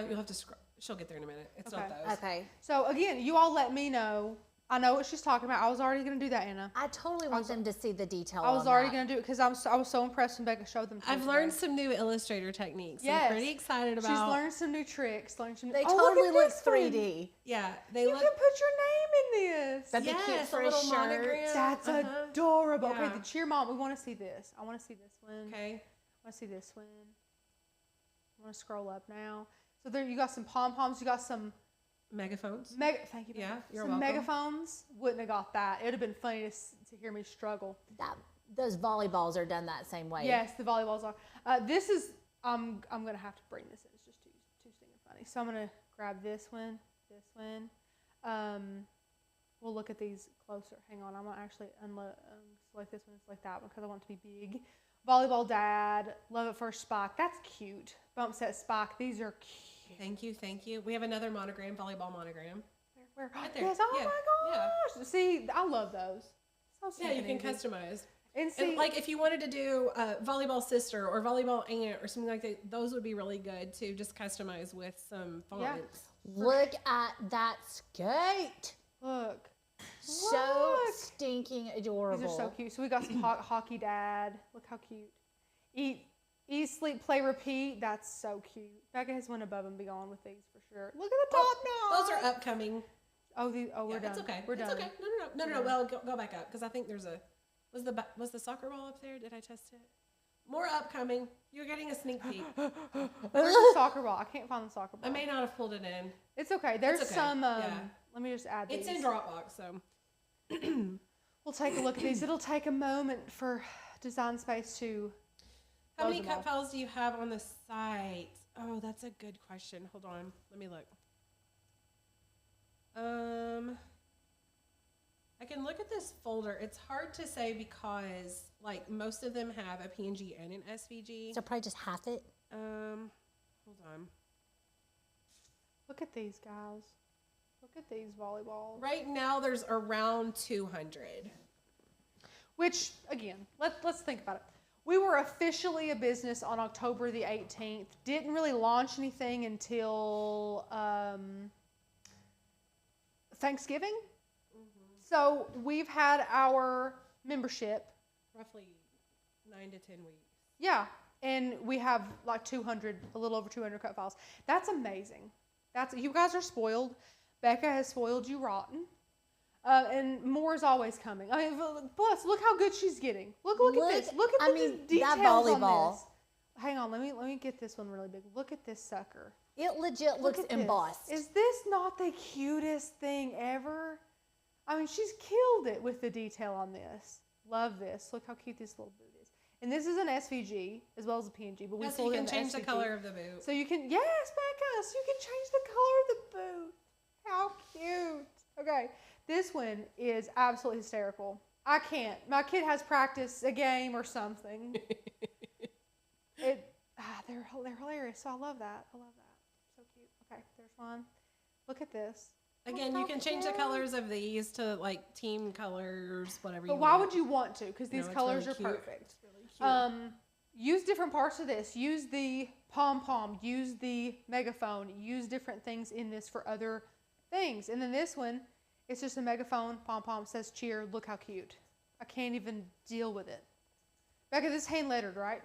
You'll have to scroll. She'll get there in a minute. It's not those. Okay. So again, you all let me know. I know what she's talking about. I was already going to do that, Anna. I totally want them to see the detail. I was already going to do it because I was so impressed when Becca showed them to me. I've learned some new Illustrator techniques. Yes. I'm pretty excited about. She's learned some new tricks. They totally look 3D. Yeah, You can put your name in this. That'd be cute for a shirt. Monogram. That's adorable. Yeah. Okay, the cheer mom. We want to see this. I want to see this one. Okay. I want to see this one. I want to scroll up now. So there, you got some pom poms. You got some megaphones. Thank you. Yeah, you're some welcome. megaphones. Wouldn't have got that. It would have been funny to hear me struggle. Those volleyballs are done that same way. Yes, the volleyballs are. This is. I'm gonna have to bring this in. It's just too stinking funny. So I'm gonna grab this one. We'll look at these closer. Hang on. I'm gonna actually select this one and select that one because I want it to be big. Volleyball Dad. Love at First Spike. That's cute. Bump Set Spike. These are cute. Thank you. We have another monogram, volleyball monogram. Where? Right there. Yes. Oh Yeah. my gosh. Yeah. See, I love those. So Yeah, you can easy. customize. And see, And like if you wanted to do volleyball sister or volleyball aunt or something like that, those would be really good to just customize with some fonts. Look at that skate. look. So Look. stinking adorable. These are so cute. So we got some hockey dad. Look how cute. Eat, sleep, play, repeat. That's so cute. Becca has went above and beyond with these for sure. Look at the top knot. Those are upcoming. Oh, we're Yeah, done. it's okay. We're done. It's okay. No. Well, go back up because I think there's a. Was the soccer ball up there? Did I test it? More upcoming. You're getting a sneak peek. Where's the soccer ball? I can't find the soccer ball. I may not have pulled it in. It's okay. There's okay. some. Yeah. Let me just add these. It's in Dropbox, so. We'll take a look at these. It'll take a moment for Design Space to. How load many them cut all. files do you have on the site? Oh, that's a good question. Hold on. Let me look. I can look at this folder. It's hard to say because like most of them have a PNG and an SVG. So probably just half it. Hold on. Look at these guys. Look at these volleyballs. Right now there's around 200. Which again, let's think about it. We were officially a business on October the 18th. Didn't really launch anything until Thanksgiving. So we've had our membership. Roughly 9 to 10 weeks. Yeah. And we have like 200, a little over 200 cut files. That's amazing. You guys are spoiled. Becca has spoiled you rotten. And more is always coming. I mean, plus, look how good she's getting. Look at this. Look at the details that volleyball. on this. Hang on, let me get this one really big. Look at this sucker. It legit Look looks at this. embossed. Is this not the cutest thing ever? I mean, she's killed it with the detail on this. Love this. Look how cute this little boot is. And this is an SVG as well as a PNG, but we So you pulled can in the change the SVG. color of the boot. So you can, yes, Becca, so you can change the color of the boot. How cute. Okay, this one is absolutely hysterical. I can't. My kid has practice a game or something. They're hilarious. So I love that. So cute. Okay, there's one. Look at this. Again, you can change the colors of these to like team colors, whatever you But want. why would you want to? Because these No, it's colors really are cute. perfect. It's really cute. Use different parts of this. Use the pom-pom. Use the megaphone. Use different things in this for other things. And then this one, it's just a megaphone. Pom-pom says cheer. Look how cute. I can't even deal with it. Becca, this is hand-lettered, right?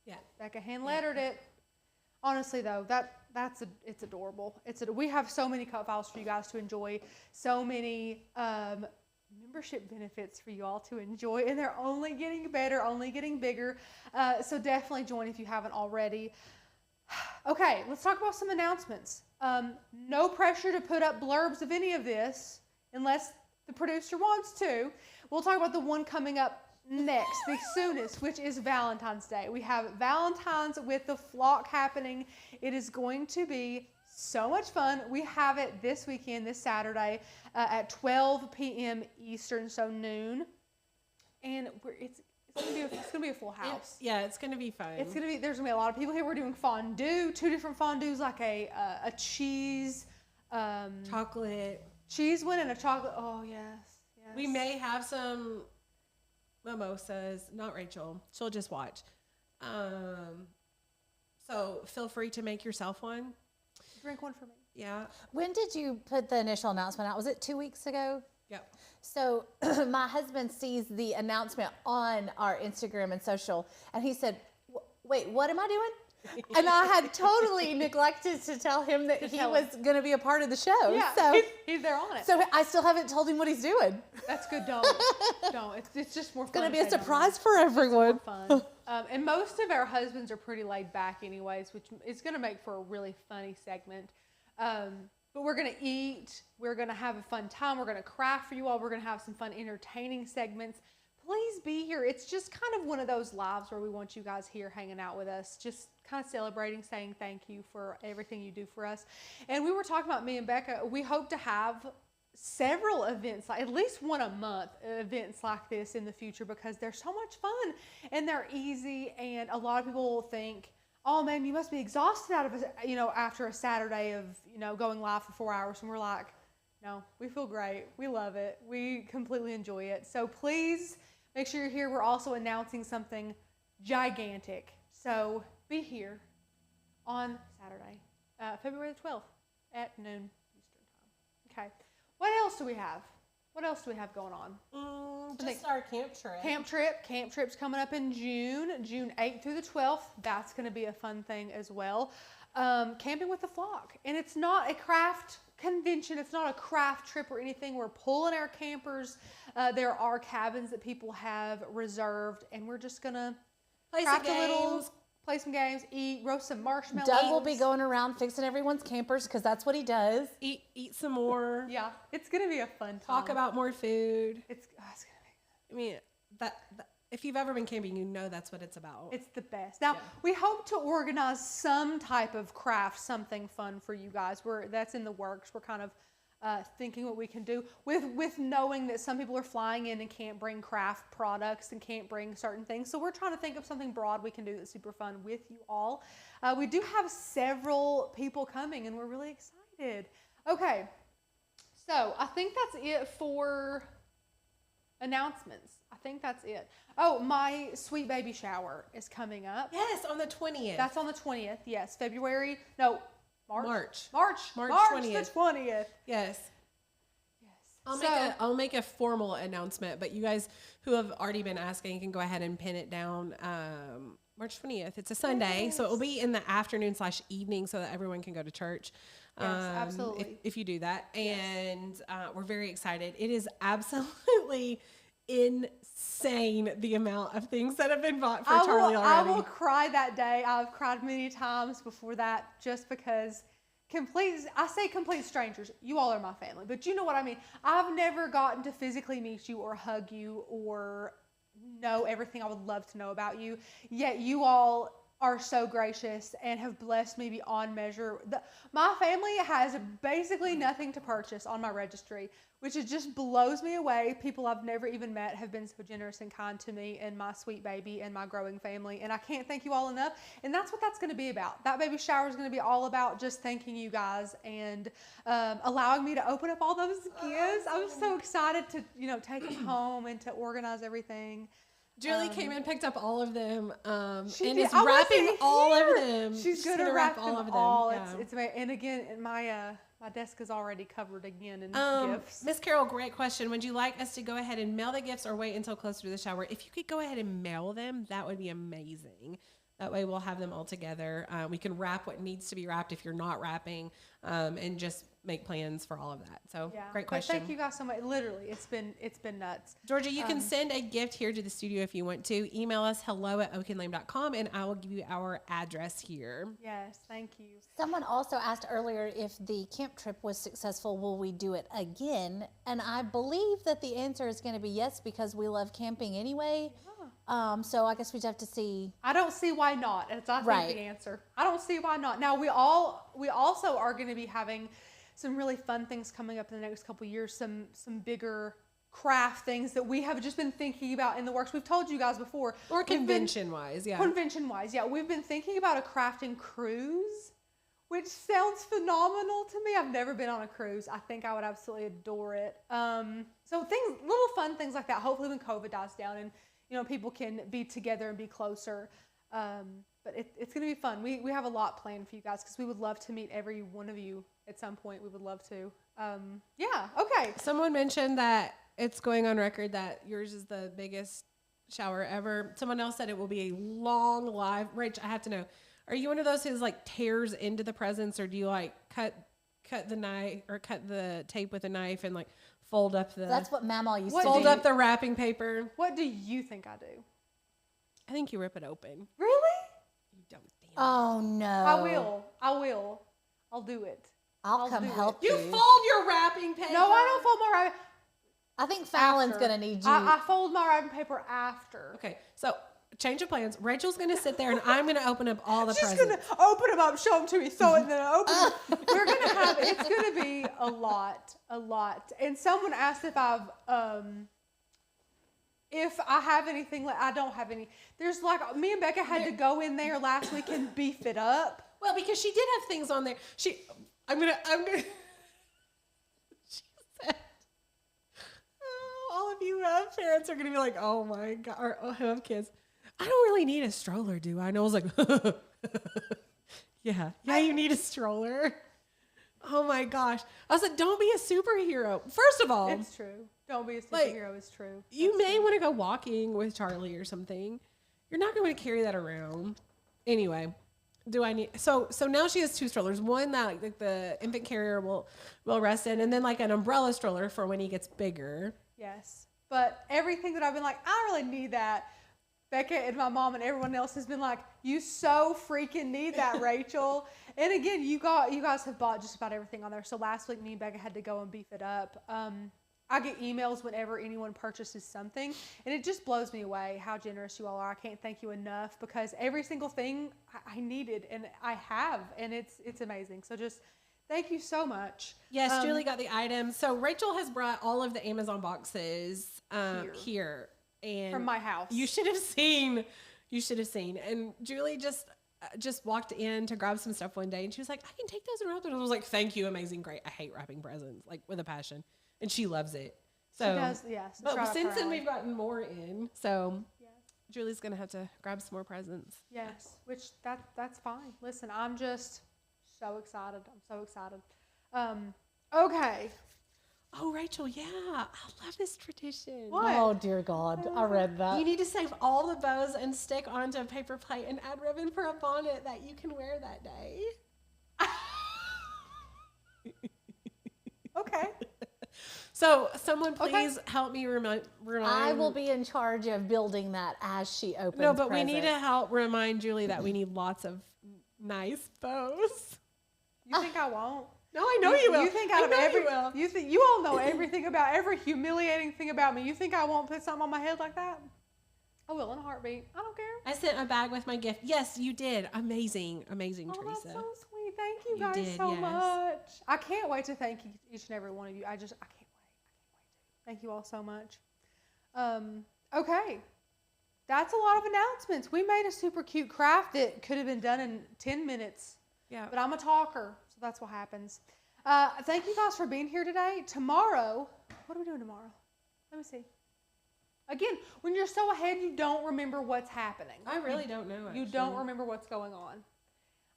Yeah. Becca hand-lettered it. Honestly, though, it's adorable. We have so many cut files for you guys to enjoy. So many membership benefits for you all to enjoy, and they're only getting better, only getting bigger. So definitely join if you haven't already. Okay, let's talk about some announcements. No pressure to put up blurbs of any of this unless the producer wants to. We'll talk about the one coming up next, the soonest, which is Valentine's Day. We have Valentine's with the flock happening. It is going to be so much fun. We have it this weekend, this Saturday, at 12 p.m. Eastern, so noon. And it's gonna be a full house. It's gonna be fun. There's gonna be a lot of people here. We're doing fondue, 2 different fondues, like a cheese, chocolate cheese one and a chocolate. Oh yes. We may have some mimosas. Not Rachel. She'll just watch. So feel free to make yourself one. Drink one for me. Yeah. When did you put the initial announcement out? Was it 2 weeks ago? Yep. So my husband sees the announcement on our Instagram and social, and he said, wait, what am I doing? And I had totally neglected to tell him that he was going to be a part of the show. Yeah, so he's there on it. So I still haven't told him what he's doing. That's good. Don't. It's just more fun. It's going to be a say surprise for everyone. Fun. And most of our husbands are pretty laid back anyways, which is going to make for a really funny segment. But we're going to eat. We're going to have a fun time. We're going to craft for you all. We're going to have some fun entertaining segments. Please be here. It's just kind of one of those lives where we want you guys here hanging out with us, just kind of celebrating, saying thank you for everything you do for us. And we were talking about, me and Becca, we hope to have several events, like at least one a month, events like this in the future, because they're so much fun and they're easy. And a lot of people will think, oh man, you must be exhausted after a Saturday of, going live for 4 hours. And we're like, no, we feel great. We love it. We completely enjoy it. So please Make sure you're here. We're also announcing something gigantic. So be here on Saturday, February the 12th at noon Eastern Time. Okay. What else do we have? What else do we have going on? Just our camp trip. Camp trip's coming up in June 8th through the 12th. That's going to be a fun thing as well. Camping with the flock. And it's not a craft convention. It's not a craft trip or anything. We're pulling our campers. There are cabins that people have reserved, and we're just going to craft a little, play some games, eat, roast some marshmallows. Doug will be going around fixing everyone's campers because that's what he does. Eat some more. Yeah, it's going to be a fun time. Talk about more food. It's going to be. I mean, that if you've ever been camping, you know that's what it's about. It's the best. Now, we hope to organize some type of craft, something fun for you guys. That's in the works. We're kind of thinking what we can do with knowing that some people are flying in and can't bring craft products and can't bring certain things. So we're trying to think of something broad we can do that's super fun with you all. We do have several people coming, and we're really excited. Okay, so I think that's it for announcements. I think that's it. Oh, my sweet baby shower is coming up. Yes, on the 20th. That's on the 20th. Yes, March 20th. the 20th. Yes. Yes. I'll make a formal announcement, but you guys who have already been asking can go ahead and pin it down. March 20th. It's a Sunday, so it will be in the afternoon/evening so that everyone can go to church. Yes, absolutely. If you do that. And we're very excited. It is absolutely insane the amount of things that have been bought for Charlie already. I will cry that day. I've cried many times before that just because I say complete strangers. You all are my family, but you know what I mean. I've never gotten to physically meet you or hug you or know everything I would love to know about you. Yet you all are so gracious and have blessed me beyond measure. My family has basically nothing to purchase on my registry, which just blows me away. People I've never even met have been so generous and kind to me and my sweet baby and my growing family. And I can't thank you all enough. And that's what that's going to be about. That baby shower is going to be all about just thanking you guys and allowing me to open up all those gifts. I'm so excited to, take them home and to organize everything. Julie came and picked up all of them and did. is wrapping all of them. She's going to wrap all of them. All. Yeah. It's amazing. And again, my desk is already covered again in gifts. Miss Carol, great question. Would you like us to go ahead and mail the gifts or wait until closer to the shower? If you could go ahead and mail them, that would be amazing. That way we'll have them all together. We can wrap what needs to be wrapped if you're not wrapping and just make plans for all of that. So great question. But thank you guys so much. Literally, it's been nuts. Georgia, you can send a gift here to the studio if you want to. Email us hello@oakandlame.com and I will give you our address here. Yes, thank you. Someone also asked earlier if the camp trip was successful, will we do it again? And I believe that the answer is going to be yes, because we love camping anyway. So I guess we'd have to see. I don't see why not. It's I think the answer. I don't see why not. Now we also are going to be having some really fun things coming up in the next couple of years. Some bigger craft things that we have just been thinking about in the works. We've told you guys before. Or convention-wise, yeah. Convention-wise, yeah. We've been thinking about a crafting cruise, which sounds phenomenal to me. I've never been on a cruise. I think I would absolutely adore it. So little fun things like that. Hopefully when COVID dies down and people can be together and be closer. But it's going to be fun. We have a lot planned for you guys because we would love to meet every one of you at some point. We would love to. Okay. Someone mentioned that it's going on record that yours is the biggest shower ever. Someone else said it will be a long live. Rach, I have to know, are you one of those who's tears into the presents, or do you cut the knife or cut the tape with a knife and fold up the... That's what Mama used to do. Fold up the wrapping paper. What do you think I do? I think you rip it open. Really? You don't. Oh, no. I will. I'll do it. I'll come help you. You fold your wrapping paper. No, I don't fold my wrapping. I think Fallon's going to need you. I fold my wrapping paper after. Okay, so change of plans. Rachel's going to sit there and I'm going to open up all the presents. She's going to open them up, show them to me, sew it, and then open them. We're going to have, it's going to be a lot. And someone asked if I have anything, I don't have any. There's me and Becca had to go in there last week and beef it up. Well, because she did have things on there. I'm gonna. She said, "Oh, all of you who have parents are gonna be like, oh my god, or who have kids. I don't really need a stroller, do I? And I was like, yeah, you need a stroller. Oh my gosh. I was like, don't be a superhero. First of all, It's true. Don't be a superhero. It's true. you may want to go walking with Charlie or something. You're not going to carry that around. Anyway, do I need, so now she has 2 strollers. One that like the infant carrier will rest in, and then like an umbrella stroller for when he gets bigger. Yes. But everything that I've been like, I don't really need that. Becca and my mom and everyone else has been like, you so freaking need that, Rachel. And again, you guys have bought just about everything on there. So last week, me and Becca had to go and beef it up. I get emails whenever anyone purchases something, and it just blows me away how generous you all are. I can't thank you enough, because every single thing I needed and I have, and it's amazing. So just thank you so much. Yes, Julie got the items. So Rachel has brought all of the Amazon boxes here. And from my house. You should have seen. And Julie just walked in to grab some stuff one day, and she was like, I can take those and wrap them. I was like, thank you, amazing, great. I hate wrapping presents, like with a passion. And she loves it. So she does, yes. But since then we've gotten more in. So Julie's gonna have to grab some more presents. Yes, which that's fine. Listen, I'm just so excited. I'm so excited. Okay. Oh, Rachel, yeah, I love this tradition. What? Oh dear God, I read that. You need to save all the bows and stick onto a paper plate and add ribbon for a bonnet that you can wear that day. Okay. So someone please help me remind. I will be in charge of building that as she opens. No, but presents. we need to help remind Julie that we need lots of nice bows. You think I won't? No, I know you will. You think I know you think you all know everything about every humiliating thing about me. You think I won't put something on my head like that? I will in a heartbeat. I don't care. I sent a bag with my gift. Yes, you did. Amazing, amazing, Oh, Teresa. that's so sweet. Thank you You guys did, so yes. much. I can't wait to thank each and every one of you. I can't wait. Thank you all so much. Okay. That's a lot of announcements. We made a super cute craft that could have been done in 10 minutes. Yeah. But I'm a talker, so that's what happens. Thank you guys for being here today. Tomorrow, what are we doing tomorrow? Let me see. Again, when you're so ahead, you don't remember what's happening. I really don't know. You don't remember what's going on.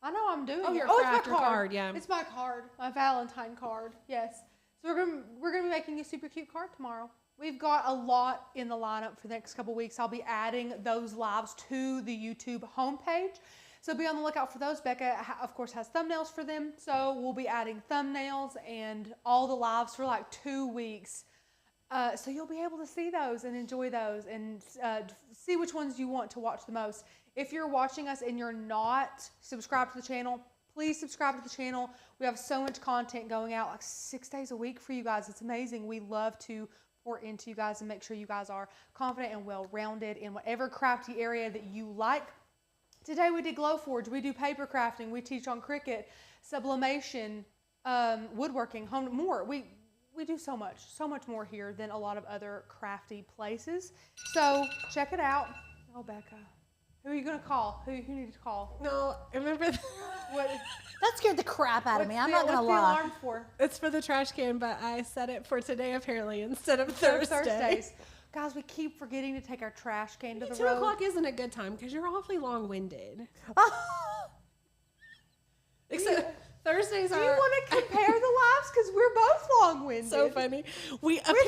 I know I'm doing Oh, it. your It's craft, my your card. card, yeah. It's my card, my Valentine card. Yes. So we're gonna be making a super cute card tomorrow. We've got a lot in the lineup for the next couple weeks. I'll be adding those lives to the YouTube homepage. So be on the lookout for those. Becca, of course, has thumbnails for them. So we'll be adding thumbnails and all the lives for like 2 weeks. So you'll be able to see those and enjoy those and see which ones you want to watch the most. If you're watching us and you're not subscribed to the channel, please subscribe to the channel. We have so much content going out like 6 days a week for you guys. It's amazing. We love to pour into you guys and make sure you guys are confident and well-rounded in whatever crafty area that you like. Today we did Glowforge. We do paper crafting. We teach on Cricut, sublimation, woodworking, home more. We do so much more here than a lot of other crafty places. So check it out. Oh, Becca. Who are you going to call? Who need to call? No, remember What? That scared the crap out of me. I'm not gonna What's lie. the alarm for? it's for the trash can, but I set it for today apparently instead of So Thursday. Thursdays. Guys, we keep forgetting to take our trash can to the 2 road. o'clock isn't a good time because you're awfully long-winded. Except Thursdays Do are you want to compare the lives? Because we're both long-winded. so funny. We It's just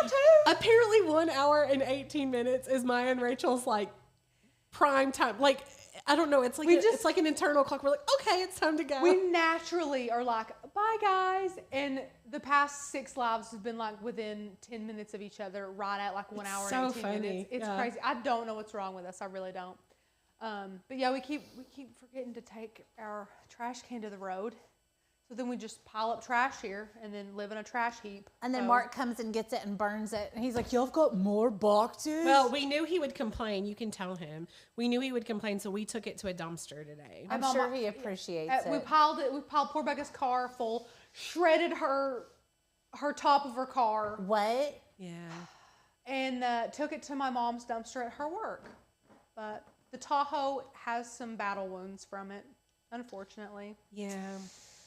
now, too. apparently 1 hour and 18 minutes is my and Rachel's like prime time. Like I don't know. It's like it's like an internal clock. We're like, okay, it's time to go. We naturally are like, bye, guys. And the past 6 lives have been like within 10 minutes of each other, right at like 1 hour so and 18 funny. minutes. It's Yeah. crazy. I don't know what's wrong with us. I really don't. But yeah, we keep forgetting to take our trash can to the road. So then we just pile up trash here and then live in a trash heap. And then So- Mark comes and gets it and burns it. And he's like, y'all got more boxes? Well, we knew he would complain. You can tell him. We knew he would complain, so we took it to a dumpster today. I'm Mama- sure he appreciates We it. piled poor Becca's car full, shredded her top of her car, What? Yeah. and took it to my mom's dumpster at her work. But the Tahoe has some battle wounds from it, unfortunately. Yeah.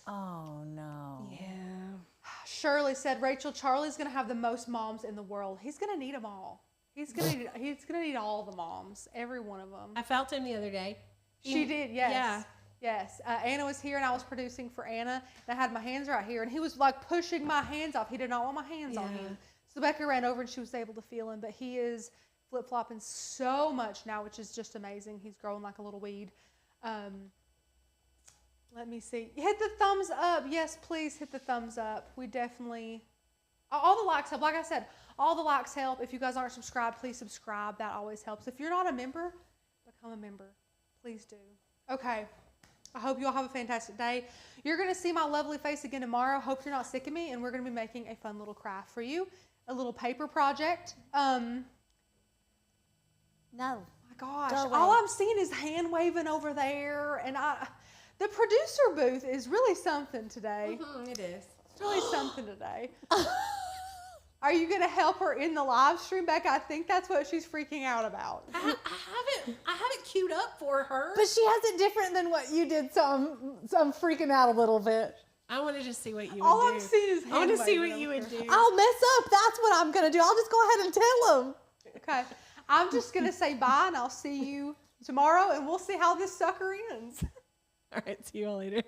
Oh no. Yeah. Shirley said, Rachel, Charlie's going to have the most moms in the world. He's going to need them all. He's going to need all the moms, every one of them. I felt him the other day. She did, yes. Yeah. Yes. Anna was here and I was producing for Anna and I had my hands right here and he was like pushing my hands off. He did not want my hands on him. So Becca ran over and she was able to feel him, but he is flip-flopping so much now, which is just amazing. He's growing like a little weed. Let me see. Hit the thumbs up. Yes, please hit the thumbs up. We definitely, all the likes help. Like I said, all the likes help. If you guys aren't subscribed, please subscribe. That always helps. If you're not a member, become a member. Please do. Okay. I hope you all have a fantastic day. You're going to see my lovely face again tomorrow. Hope you're not sick of me. And we're going to be making a fun little craft for you. A little paper project. No. My gosh. Go away. All I'm seeing is hand waving over there. And the producer booth is really something today. It is. It's really something today. Are you going to help her in the live stream, Becca? I think that's what she's freaking out about. I have it queued up for her. But she has it different than what you did, so I'm freaking out a little bit. I want to just see what you would do. All I'm seeing is hand I want to see waving what you over would here. do. I'll mess up. That's what I'm going to do. I'll just go ahead and tell him. Okay. I'm just going to say bye, and I'll see you tomorrow, and we'll see how this sucker ends. All right. See you all later.